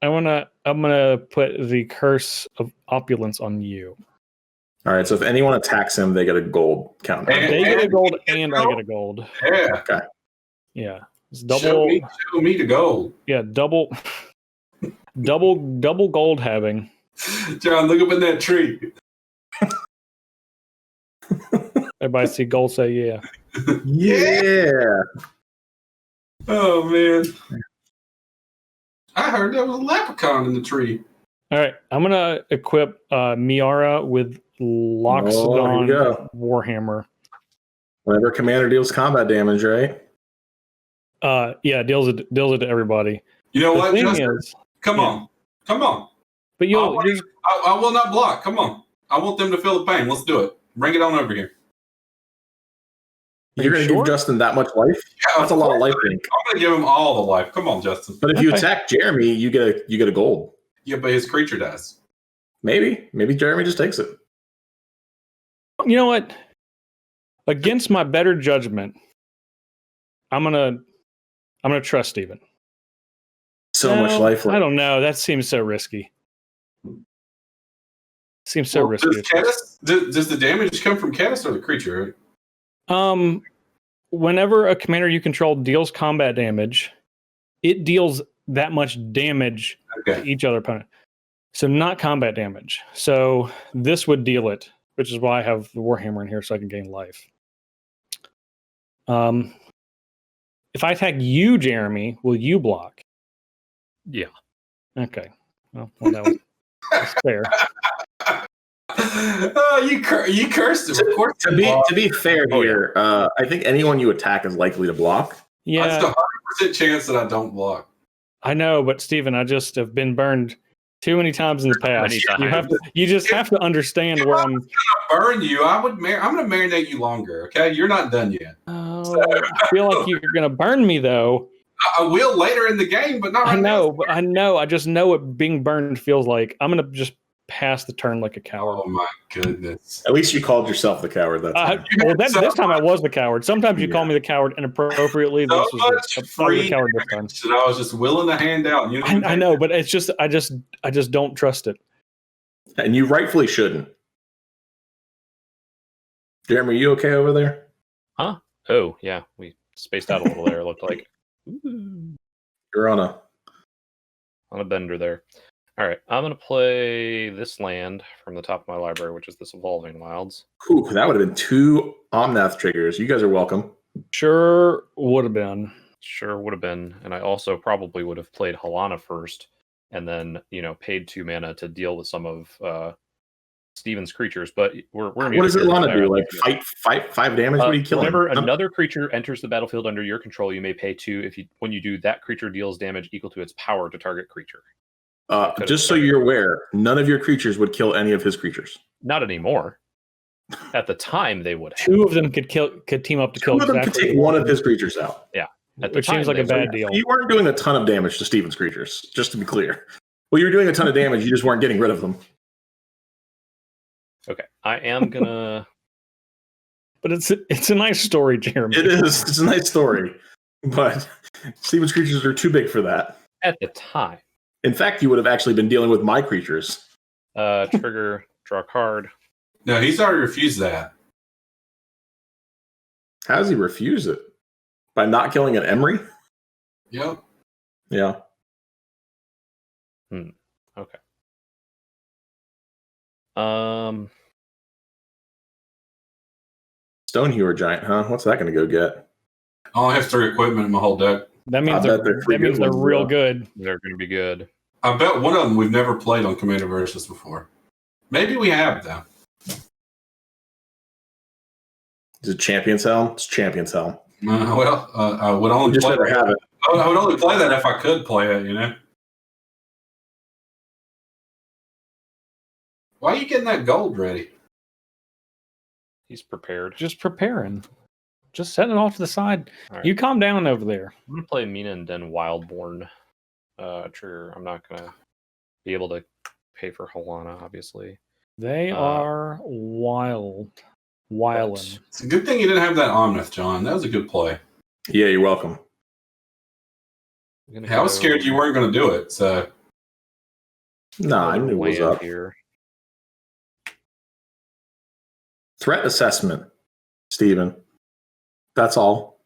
I'm gonna put the Curse of Opulence on you. All right, so if anyone attacks him, they get a gold counter. They get a gold and I get a gold. Yeah. Okay. Yeah. It's double. Show me the gold. Yeah, double gold having. John, look up in that tree. Everybody see gold, say yeah. Yeah. Oh man. I heard there was a leprechaun in the tree. All right, I'm gonna equip Miara with Loxodon Warhammer. Whenever commander deals combat damage, right? Yeah, deals it to everybody. You know the what, thing Justin? is, Come on. But I will not block. Come on. I want them to feel the pain. Let's do it. Bring it on over here. You're going to give Justin that much life? Yeah, that's a lot of life. I'm going to give him all the life. Come on, Justin. But if you attack Jeremy, you get a gold. Yeah, but his creature dies. Maybe Jeremy just takes it. You know what? Against my better judgment, I'm gonna trust Steven. So much life. I don't know. That seems so risky. Risky. Does the damage come from Caddis or the creature? Whenever a commander you control deals combat damage, it deals that much damage to each other opponent. So not combat damage. So this would deal it, which is why I have the Warhammer in here so I can gain life. If I attack you, Jeremy, will you block? Yeah. Okay. Well that was that's fair. Oh, you cursed him. Of course. To be fair here, I think anyone you attack is likely to block. Yeah. That's a 100% chance that I don't block. I know, but Steven, I just have been burned too many times in the past. You just have to understand where I'm gonna burn you. I'm gonna marinate you longer, okay? You're not done yet. Oh, I feel like you're gonna burn me though. I will later in the game, but not right now. I know. I just know what being burned feels like. I'm gonna just pass the turn like a coward. Oh my goodness! At least you called yourself the coward. This time I was the coward. Sometimes you call me the coward inappropriately. So this was the coward this time. That I was just willing to hand out. You know I know, but it's just I just don't trust it. And you rightfully shouldn't. Jeremy, are you okay over there? Huh? Oh yeah, we spaced out a little there. It looked like you're on a bender there. All right, I'm going to play this land from the top of my library, which is this Evolving Wilds. Ooh, that would have been 2 Omnath triggers. You guys are welcome. Sure would have been. And I also probably would have played Halana first, and then paid 2 mana to deal with some of Steven's creatures. But we're going to. What does Halana do? Like fight 5 damage? What are you killing? Whenever another creature enters the battlefield under your control, you may pay 2. When you do, that creature deals damage equal to its power to target creature. Just so you're aware, none of your creatures would kill any of his creatures. Not anymore. At the time, they would have. Two of them could team up to kill. Two of them could take one of his creatures out. Yeah. Which seems like a bad deal. You weren't doing a ton of damage to Steven's creatures, just to be clear. Well, you were doing a ton of damage, you just weren't getting rid of them. Okay, I am gonna... But it's a nice story, Jeremy. It is. It's a nice story. But Steven's creatures are too big for that. At the time. In fact, you would have actually been dealing with my creatures. Trigger, draw a card. No, he's already refused that. How does he refuse it? By not killing an Emery? Yep. Yeah. Okay. Stonehewer Giant, huh? What's that going to go get? I only have 3 equipment in my whole deck. That means they're real good. They're going to be good. I bet one of them we've never played on Commander Versus before. Maybe we have, though. Is it Champion's Helm? It's Champion's Helm. I would only Just play never have it. I would only play that if I could play it, you know? Why are you getting that gold ready? He's prepared. Just preparing. Just setting it off to the side. Right. You calm down over there. I'm going to play Mina and then Wildborn. Trigger. I'm not going to be able to pay for Halana, obviously. They are wilding. It's a good thing you didn't have that Omnith, John. That was a good play. Yeah, you're welcome. I was scared you weren't going to do it, so... Nah, I knew it was up. Here. Threat assessment, Steven. That's all.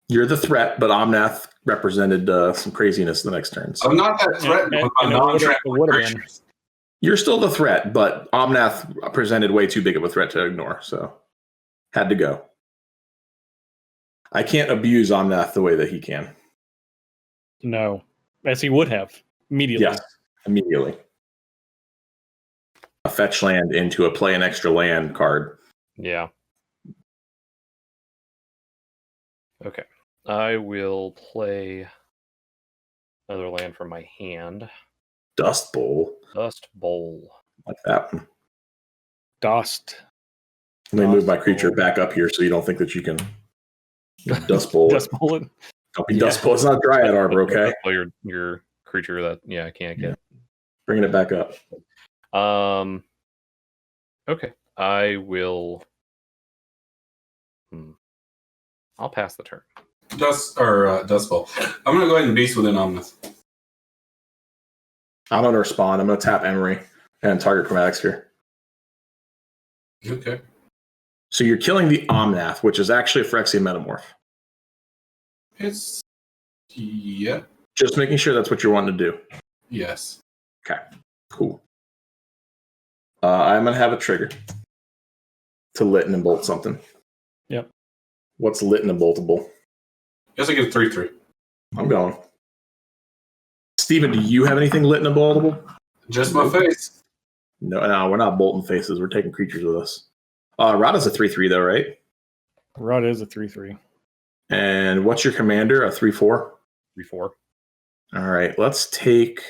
You're the threat, but Omnath represented some craziness the next turn. So. I'm not that threatened with my non-threat creatures. You're still the threat, but Omnath presented way too big of a threat to ignore, so had to go. I can't abuse Omnath the way that he can. No, as he would have immediately. Yes, immediately. A fetch land into a play an extra land card. Yeah. Okay. I will play another land from my hand. Dust Bowl. Dust Bowl. Like that one. Dust. Let me move my creature back up here so you don't think that you can Dust Bowl. Dust Bowl it. Don't be Dust Bowl. It's not Dryad Arbor, okay? Your creature that I can't get. Bringing it back up. Okay. I will. I'll pass the turn. Dust Bowl. I'm going to go ahead and Beast Within Omnith. I'm going to respond. I'm going to tap Emery and target Climax here. Okay. So you're killing the Omnath, which is actually a Phyrexian Metamorph. Yeah. Just making sure that's what you're wanting to do. Yes. Okay. Cool. I'm going to have a trigger to Litten and bolt something. Yep. What's Litten and boltable? Guess I get a 3/3. I'm going. Steven, do you have anything Litten and boltable? Just my face. No, we're not bolting faces. We're taking creatures with us. Rada's a 3/3 though, right? Rada is a 3/3. And what's your commander? A 3/4? 3/4. All right, let's take...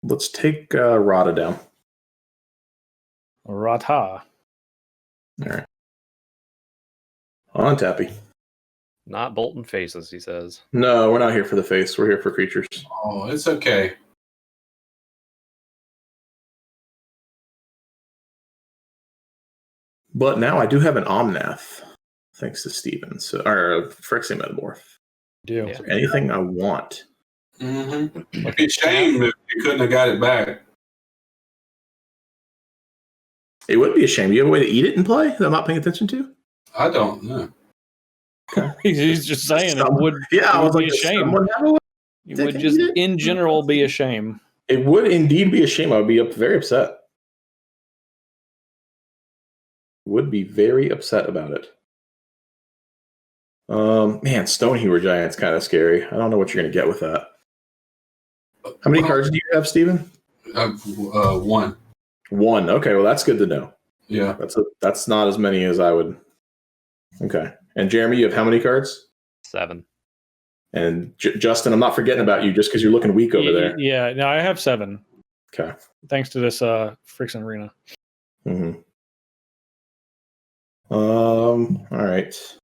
Rada down. Rata. All right. On Tappy. Not Bolton faces, he says. No, we're not here for the face. We're here for creatures. Oh, it's okay. But now I do have an Omnath, thanks to Steven. Or a Phyrexian Metamorph. Do. Yeah. Anything I want. Mm-hmm. It'd be a shame if you couldn't have got it back. It would be a shame. You have a way to eat it and play that I'm not paying attention to? I don't know. He's just saying it would, yeah, it would be a shame. It would just, in general, be a shame. It would indeed be a shame. I would be very upset. Would be very upset about it. Man, Stonehewer Giant's kind of scary. I don't know what you're going to get with that. How many cards do you have, Steven? One. One. Okay, well, that's good to know. Yeah. That's not as many as I would. Okay. And Jeremy, you have how many cards? 7. And Justin, I'm not forgetting about you just because you're looking weak over there. Yeah, no, I have 7. Okay. Thanks to this Friction Arena. Mm-hmm. All right.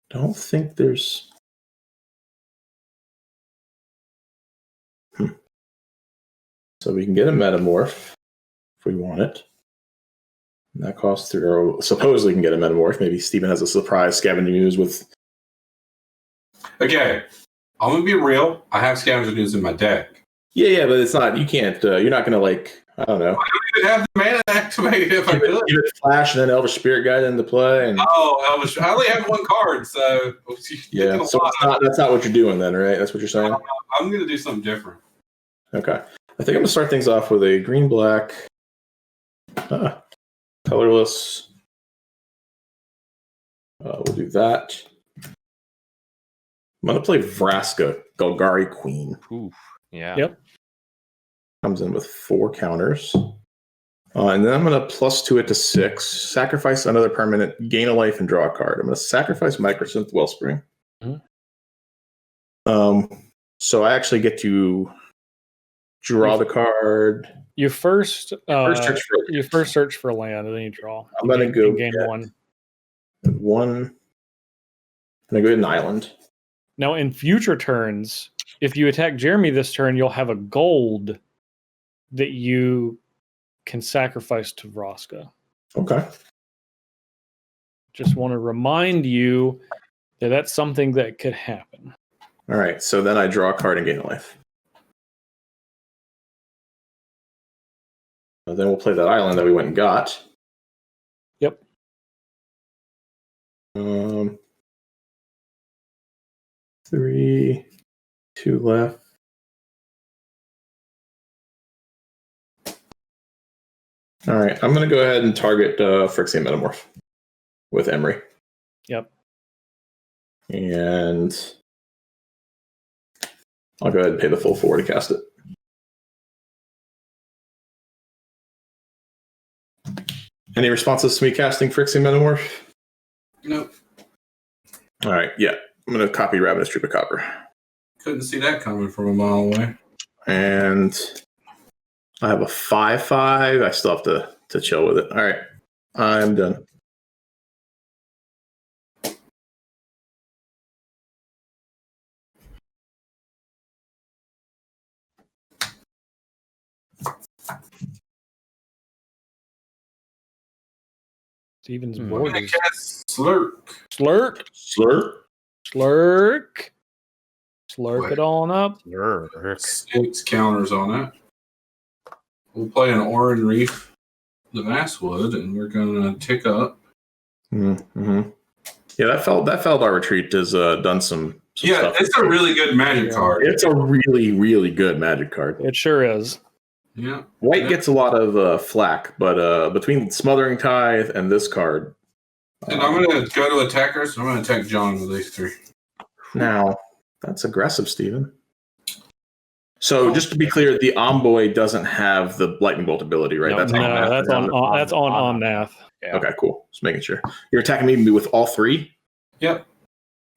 Don't think there's. So we can get a metamorph if we want it. And that costs 3. Or supposedly can get a metamorph. Maybe Steven has a surprise scavenging ooze with. Okay, I'm gonna be real. I have Scavenger News in my deck. Yeah, but it's not. You can't. You're not gonna like. I don't know. I don't even have the mana activated if I could. Give it Flash and then Elvish Spirit Guide into play. And Oh, I only have one card, so yeah. So that's not what you're doing then, right? That's what you're saying. I'm gonna do something different. Okay. I think I'm gonna start things off with a green-black, colorless. We'll do that. I'm gonna play Vraska, Golgari Queen. Oof. Yeah. Yep. Comes in with 4 counters. And then I'm going to +2 it to 6. Sacrifice another permanent, gain a life, and draw a card. I'm going to sacrifice Microsynth Wellspring. Mm-hmm. So I actually get to draw the card. You first search for land, and then you draw. I'm going to go gain one. One. And I go to an island. Now, in future turns, if you attack Jeremy this turn, you'll have a gold that you can sacrifice to Vraska. Okay. Just want to remind you that that's something that could happen. All right. So then I draw a card and gain a life. Then we'll play that island that we went and got. Yep. 3, 2 left. All right, I'm going to go ahead and target Phyrexian Metamorph with Emery. Yep. And I'll go ahead and pay the full 4 to cast it. Any responses to me casting Phyrexian Metamorph? Nope. All right, yeah. I'm going to copy Ravenous Troop of Copper. Couldn't see that coming from a mile away. And I have a 5/5. I still have to chill with it. All right. I'm done. Steven's I'm board gonna is cast Slurk. Slurk. Slurp. Slurk. Slurp What? it on up. 6 counters on it. We'll play an Oran Reef, the Masswood, and we're gonna tick up. Mm-hmm. Yeah, that Feldar Retreat has done some stuff. It's a really good Magic card. It's a really, really good Magic card. It sure is. Yeah. White gets a lot of flack, but between Smothering Tithe and this card. And I'm going to go to attackers. I'm going to attack John with these 3. Now, that's aggressive, Steven. So, just to be clear, the Omboy doesn't have the Lightning Bolt ability, right? No, that's on Omnath. Yeah. Okay, cool. Just making sure. You're attacking me with all 3? Yep.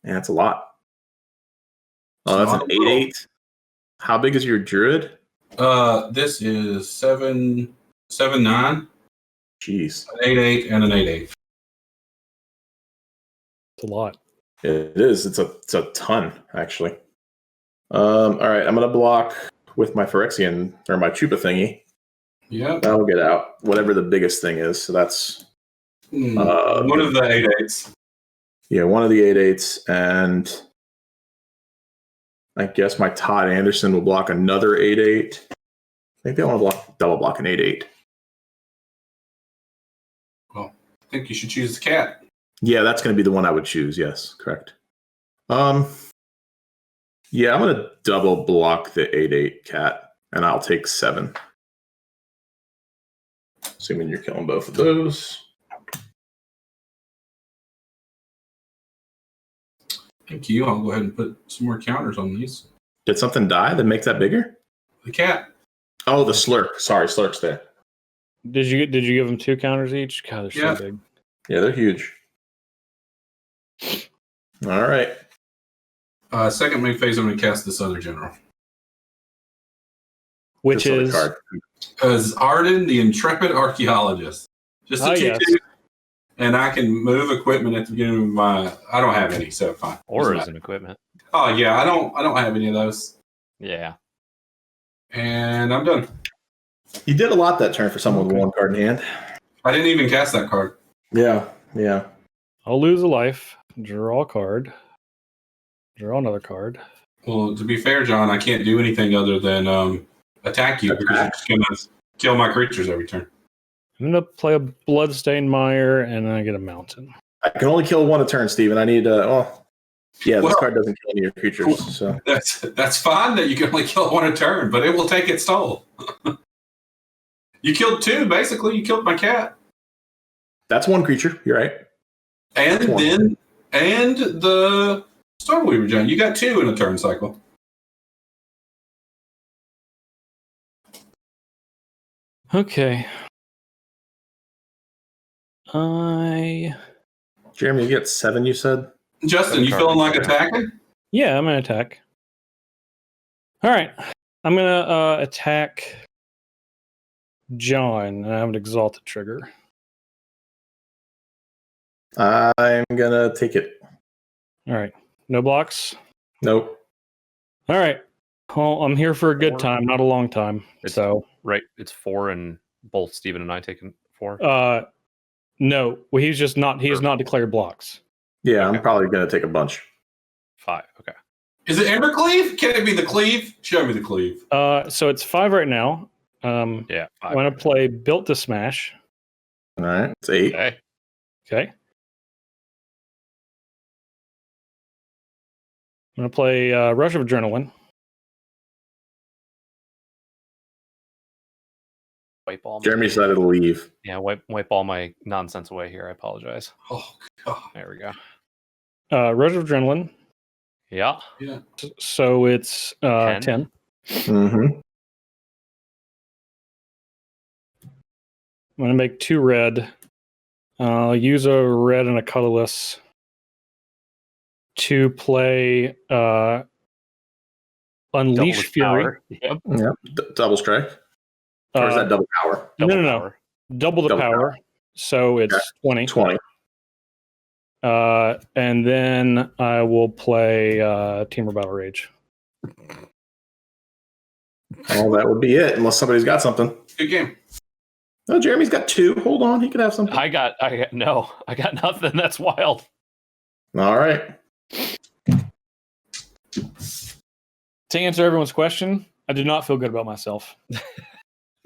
Yeah, that's a lot. Oh, that's an 8/8. How big is your Druid? This is 7/9, Jeez. an 8/8, and an 8/8. It's a lot. It is. It's a ton, actually. All right, I'm gonna block with my Phyrexian or my Chupa thingy. Yep. That'll get out. Whatever the biggest thing is. So that's One of the 8/8s. yeah, one of the 8/8s, and I guess my Todd Anderson will block another 8/8. I think they want to double block an 8/8. Well, I think you should choose the cat. Yeah, that's going to be the one I would choose. Yes, correct. Yeah, I'm going to double block the 8/8 cat, and I'll take 7. Assuming you're killing both of those. Thank you. I'll go ahead and put some more counters on these. Did something die that makes that bigger? The cat. Oh, the Slurk. Sorry, Slurk's there. Did you give them 2 counters each? God, they're Yeah. so big. Yeah, they're huge. All right. Second main phase, I'm going to cast this other general. which Just for the is card. As Arden, the intrepid archaeologist. Just a 2/2. yes. And I can move equipment at the beginning of my. I don't have any, so fine. Or as an equipment. Oh yeah, I don't have any of those. Yeah. And I'm done. You did a lot that turn for someone with one card in hand. I didn't even cast that card. Yeah. I'll lose a life. Draw a card. Draw another card. Well, to be fair, John, I can't do anything other than attack you because you're just gonna kill my creatures every turn. I'm gonna play a Bloodstained Mire, and then I get a Mountain. I can only kill one a turn, Steven. I need this card doesn't kill any of your creatures. So That's fine that you can only kill one a turn, but it will take its toll. You killed two, basically. You killed my cat. that's one creature. You're right. And the Stormweaver Giant. You got two in a turn cycle. Okay. Jeremy, you get 7, you said? Justin, you feeling like attacking? Yeah, I'm gonna attack. All right, I'm gonna attack John. I have an Exalted trigger. I'm gonna take it. All right, no blocks. Nope. All right. Well, I'm here for a good time, not a long time. So right, it's 4, and both Steven and I taken 4. No, well, he's just not. He has not declared blocks. Yeah, I'm probably gonna take a bunch. 5. Okay. Is it Embercleave? Can it be the cleave? Show me the cleave. So it's 5 right now. Yeah. 5. I'm gonna play Built to Smash. All right, it's 8. Okay. Okay. I'm gonna play Rush of Adrenaline. Wipe all. Jeremy decided to leave. Yeah, wipe all my nonsense away here. I apologize. Oh God. There we go. Rush of Adrenaline. Yeah. Yeah. So it's 10. Mm-hmm. I'm gonna make 2 red. I'll use a red and a colorless to play Unleash Fury. Yep. Yep. Double strike. Or is that double power? No. Double the power. So it's 20. 20. And then I will play Teamer Battle Rage. Oh, that would be it, unless somebody's got something. Good game. Oh, Jeremy's got 2. Hold on, he could have something. I got nothing. That's wild. All right. To answer everyone's question, I did not feel good about myself.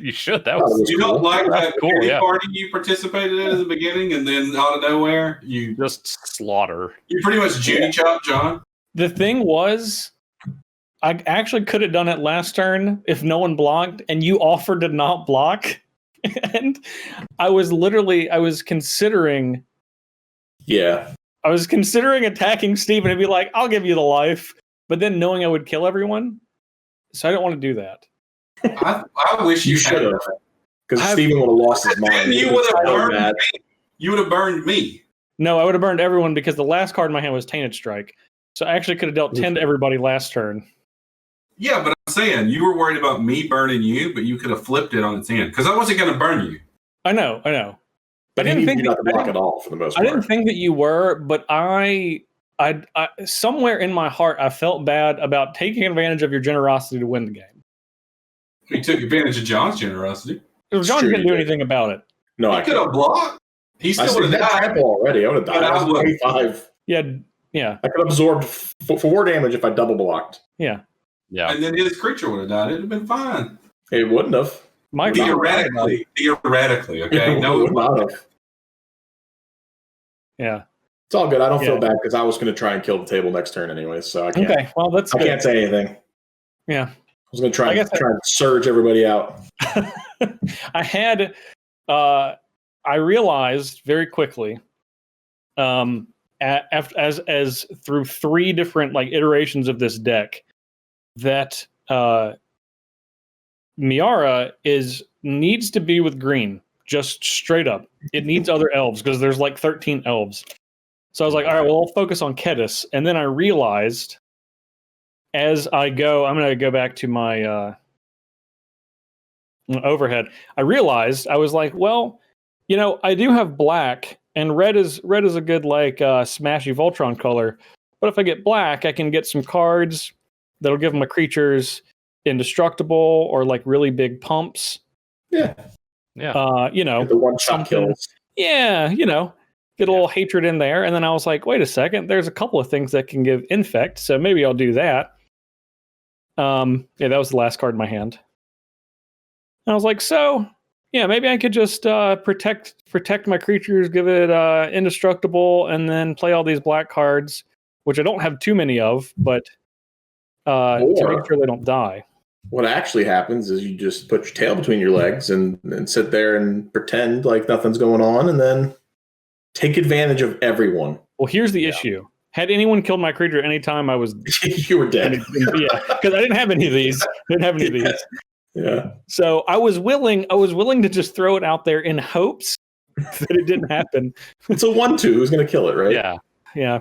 You should. That was You don't like that cool, yeah. party you participated in at the beginning, and then out of nowhere, you just slaughter. You pretty much Judy chopped, John. The thing was, I actually could have done it last turn if no one blocked, and you offered to not block. And I was considering. Yeah. I was considering attacking Steven and be like, I'll give you the life. But then knowing I would kill everyone. So I don't want to do that. I wish You should have. Because Steven would have lost his mind. And you would have burned me. You would have burned me. No, I would have burned everyone because the last card in my hand was Tainted Strike. So I actually could have dealt 10 to everybody last turn. Yeah, but I'm saying you were worried about me burning you, but you could have flipped it on its end. Because I wasn't going to burn you. I know. But I didn't think you not to block at all for the most part. I didn't think that you were, but I somewhere in my heart, I felt bad about taking advantage of your generosity to win the game. We took advantage of John's generosity. John didn't do anything about it. No, I could have blocked. He still would have died. Already. I would have died. I was 25. Yeah. I could have absorbed 4 damage if I double blocked. Yeah. And then his creature would have died. It'd have been fine. It wouldn't have. Theoretically, okay? No, it would not have. Yeah. It's all good. I don't feel bad because I was going to try and kill the table next turn anyway, so I can't. Okay, well, that's I can't say anything. Yeah. I was going to try and surge everybody out. I realized very quickly, as through 3 different iterations of this deck, that Miara needs to be with green, just straight up. It needs other elves because there's 13 elves. So I was like, all right, well, I'll focus on Kedis, and then I realized as I go, I'm going to go back to my overhead. I realized I was like, well, I do have black, and red is a good smashy Voltron color. But if I get black, I can get some cards that'll give my creatures indestructible or like really big pumps. Yeah. Yeah. The one-shot kills. Yeah, get a little hatred in there. And then I was like, wait a second, there's a couple of things that can give infect, so maybe I'll do that. That was the last card in my hand. And I was like, so, yeah, maybe I could just protect my creatures, give it indestructible, and then play all these black cards, which I don't have too many of, but to make sure they don't die. What actually happens is you just put your tail between your legs and sit there and pretend like nothing's going on, and then take advantage of everyone. Well, here's the issue. Had anyone killed my creature at any time, I was... You were dead. Yeah, because I didn't have any of these. Yeah. So I was willing to just throw it out there in hopes that it didn't happen. It's a 1/2 who's going to kill it, right? Yeah.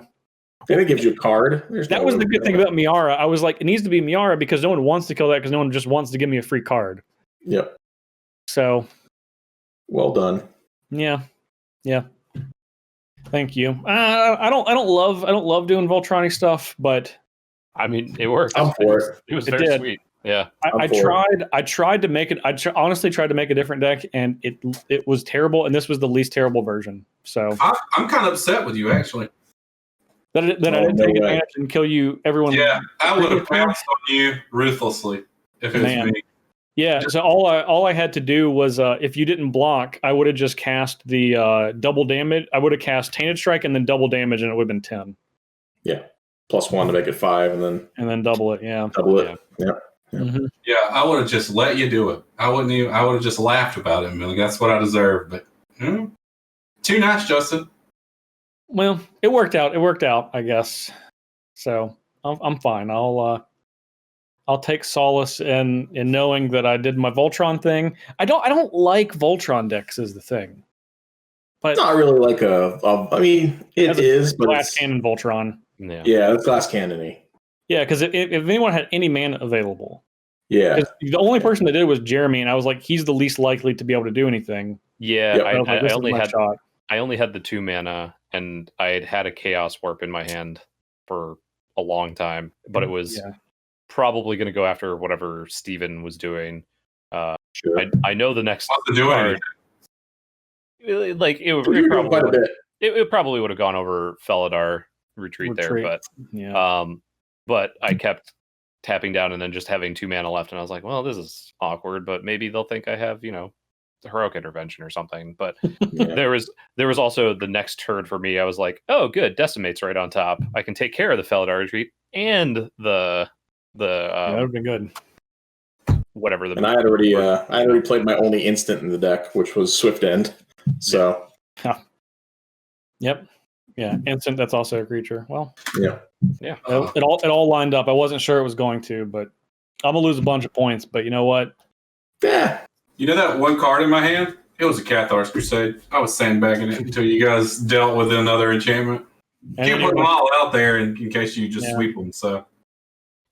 Then it gives you a card. That was the good thing about Miara. I was like, it needs to be Miara because no one wants to kill that because no one just wants to give me a free card. Yep. So. Well done. Yeah. Thank you. I don't love doing Voltronic stuff, but I mean, it worked. I'm for it. It was very sweet. Yeah. I tried to make it. Honestly tried to make a different deck, and it was terrible. And this was the least terrible version. So I'm kind of upset with you, actually. That I didn't take advantage and kill you, everyone. Yeah, I would have pounced on you ruthlessly if it was me. Yeah, so all I had to do was if you didn't block, I would have just cast the double damage. I would have cast Tainted Strike and then double damage, and it would have been 10. Yeah, +1 to make it 5, and then double it. Yeah, double it. Yeah. Mm-hmm. Yeah, I would have just let you do it. I would have just laughed about it and been like, that's what I deserve. But too nice, Justin. Well, it worked out, I guess. So I'm fine. I'll take solace in knowing that I did my Voltron thing. I don't like Voltron decks is the thing. But it's not really like I mean, it is, but glass cannon Voltron. Yeah, it's glass cannon-y. Yeah, because if anyone had any mana available, the only person that did was Jeremy, and I was like, he's the least likely to be able to do anything. Yeah, Yep. I only had the 2 mana, and I had a Chaos Warp in my hand for a long time, but it was probably going to go after whatever Steven was doing. Sure. I know the next card. Like it probably would have gone over Felidar retreat there, but I kept tapping down and then just having 2 mana left, and I was like, well, this is awkward, but maybe they'll think I have, the Heroic Intervention or something. But there was also the next turn for me. I was like, oh, good, Decimate's right on top. I can take care of the Felidar retreat and the that would have been good. Whatever and I had already played my only instant in the deck, which was Swift End. So Yep. Yeah, instant. That's also a creature. Well, yeah. It all lined up. I wasn't sure it was going to, but I'm gonna lose a bunch of points. But you know what? Yeah. You know that one card in my hand? It was a Cathar's Crusade. I was sandbagging it until you guys dealt with another enchantment. Can't put them all out there in case you just sweep them. So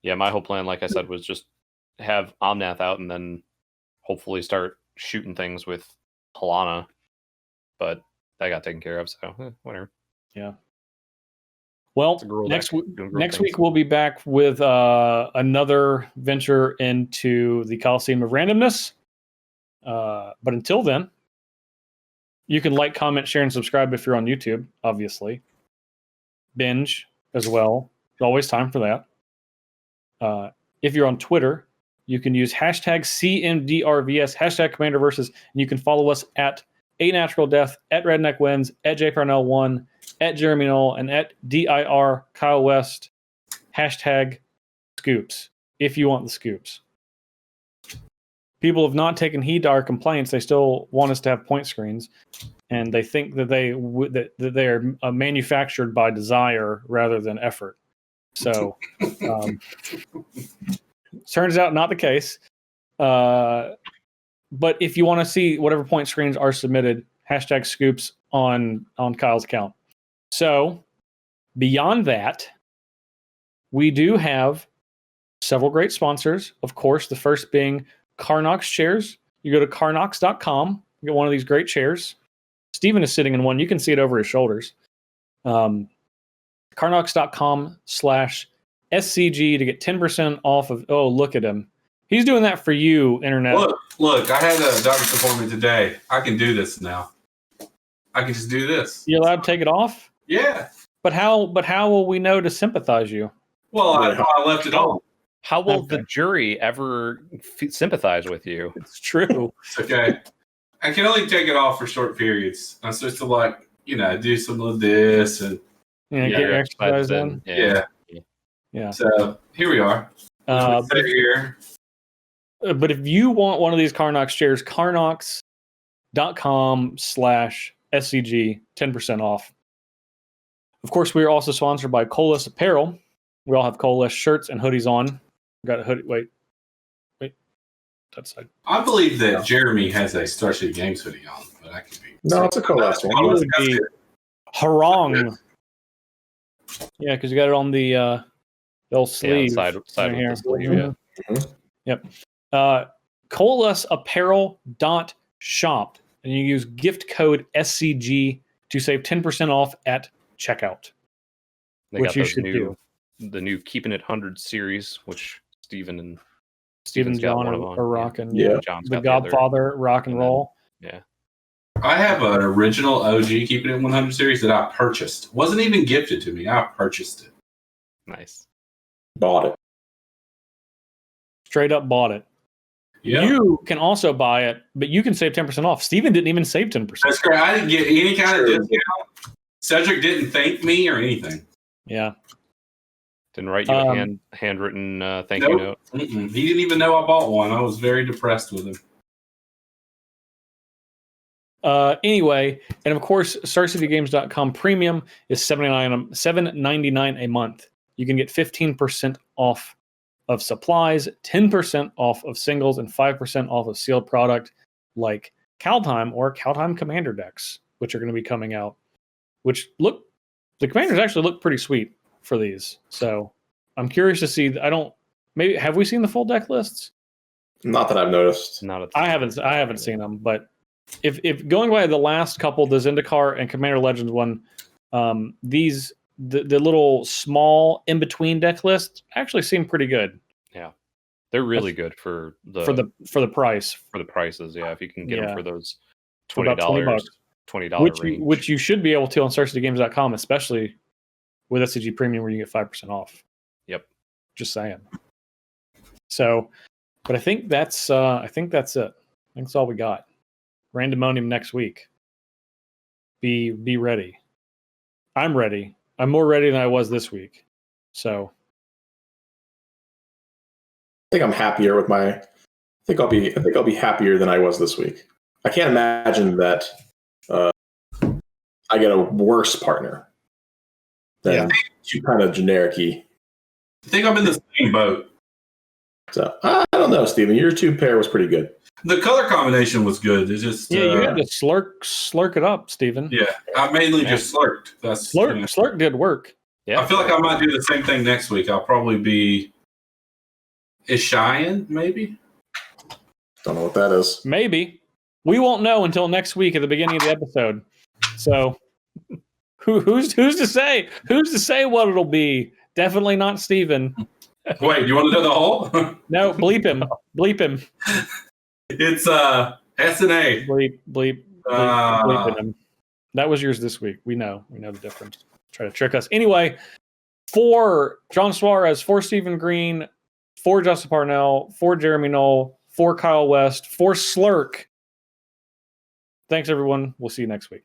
yeah, my whole plan, like I said, was just have Omnath out and then hopefully start shooting things with Halana. But that got taken care of, so whatever. Yeah. Well, next week we'll be back with another venture into the Coliseum of Randomness. But until then, you can like, comment, share, and subscribe if you're on YouTube, obviously. Binge as well. There's always time for that. If you're on Twitter, you can use hashtag CMDRVS, hashtag Commander Versus, and you can follow us at A Natural Death, at Redneck Wins, at JParnell1, at Jeremy Knoll, and at DIR Kyle West. Hashtag scoops, if you want the scoops. People have not taken heed to our complaints. They still want us to have point screens, and they think that they are manufactured by desire rather than effort. So, turns out not the case. But if you want to see whatever point screens are submitted, hashtag scoops on Kyle's account. So, beyond that, we do have several great sponsors. Of course, the first being Carnox Chairs. you go to carnox.com, you get one of these great chairs. Steven is sitting in one. You can see it over his shoulders. Carnox.com/SCG to get 10% off of. Oh, look at him. He's doing that for you, internet. Look, I had a doctor's appointment today. I can do this now. I can just do this. You're allowed to take it off? Yeah. But how will we know to sympathize you? Well, I left it on. How will the jury ever sympathize with you? It's true. It's okay. I can only take it off for short periods. I'm supposed to do some of this and get your exercise in. Yeah. So here we are. Here. But if you want one of these Carnox chairs, carnox.com/SCG, 10% off. Of course, we are also sponsored by Colas Apparel. We all have Colas shirts and hoodies on. Got a hoodie. Wait. That's side. I believe that Jeremy has a Starship Games hoodie on, but I could be. No, it's a Colas one. You would be harong. Yeah, because you got it on the old sleeve. Side right here. The sleeve, mm-hmm. Yep. Colasapparel.shop, and you use gift code SCG to save 10% off at checkout. Which you should do. The new Keeping It 100 series, which Steven and John are rocking. Yeah. The Godfather rock and roll. Yeah. I have an original OG Keeping It 100 series that I purchased. Wasn't even gifted to me. I purchased it. Nice. Bought it. Straight up bought it. Yeah. You can also buy it, but you can save 10% off. Steven didn't even save 10%. That's great. I didn't get any kind of discount. Cedric didn't thank me or anything. Yeah. Didn't write you a handwritten thank you note. Mm-mm. He didn't even know I bought one. I was very depressed with him. Anyway, and of course, StarCityGames.com Premium is $7.99 a month. You can get 15% off of supplies, 10% off of singles, and 5% off of sealed product like Kaldheim or Kaldheim Commander decks, which are going to be coming out. Which the commanders actually look pretty sweet for these. So I'm curious to see. Maybe have we seen the full deck lists? Not that I've noticed. I haven't seen them, but if going by the last couple, the Zendikar and Commander Legends one, the little small in between deck lists actually seem pretty good. Yeah, they're really good for the price. For the prices, yeah. If you can get them for those $20, $20 range, which you should be able to on StarCityGames.com, especially with SCG Premium, where you get 5% off. Yep. Just saying. So, but I think that's it. I think that's all we got. Randamonium next week. Be ready. I'm ready. I'm more ready than I was this week. So I think I'm happier with I think I'll be happier than I was this week. I can't imagine that I get a worse partner than two kind of generic-y. I think I'm in the same boat. So I don't know, Steven. Your two pair was pretty good. The color combination was good. It's just you had to slurk it up, Steven. Yeah, I mainly just slurked. That's slurk did work. Yeah, I feel like I might do the same thing next week. I'll probably be Ishayan, maybe. Don't know what that is. Maybe we won't know until next week at the beginning of the episode. So who's to say? Who's to say what it'll be? Definitely not Steven. Wait, you want to know the whole? No, bleep him. Bleep him. It's S&A. Bleep him. That was yours this week. We know the difference. Try to trick us. Anyway, for John Suarez, for Stephen Green, for Justin Parnell, for Jeremy Knoll, for Kyle West, for Slurk. Thanks, everyone. We'll see you next week.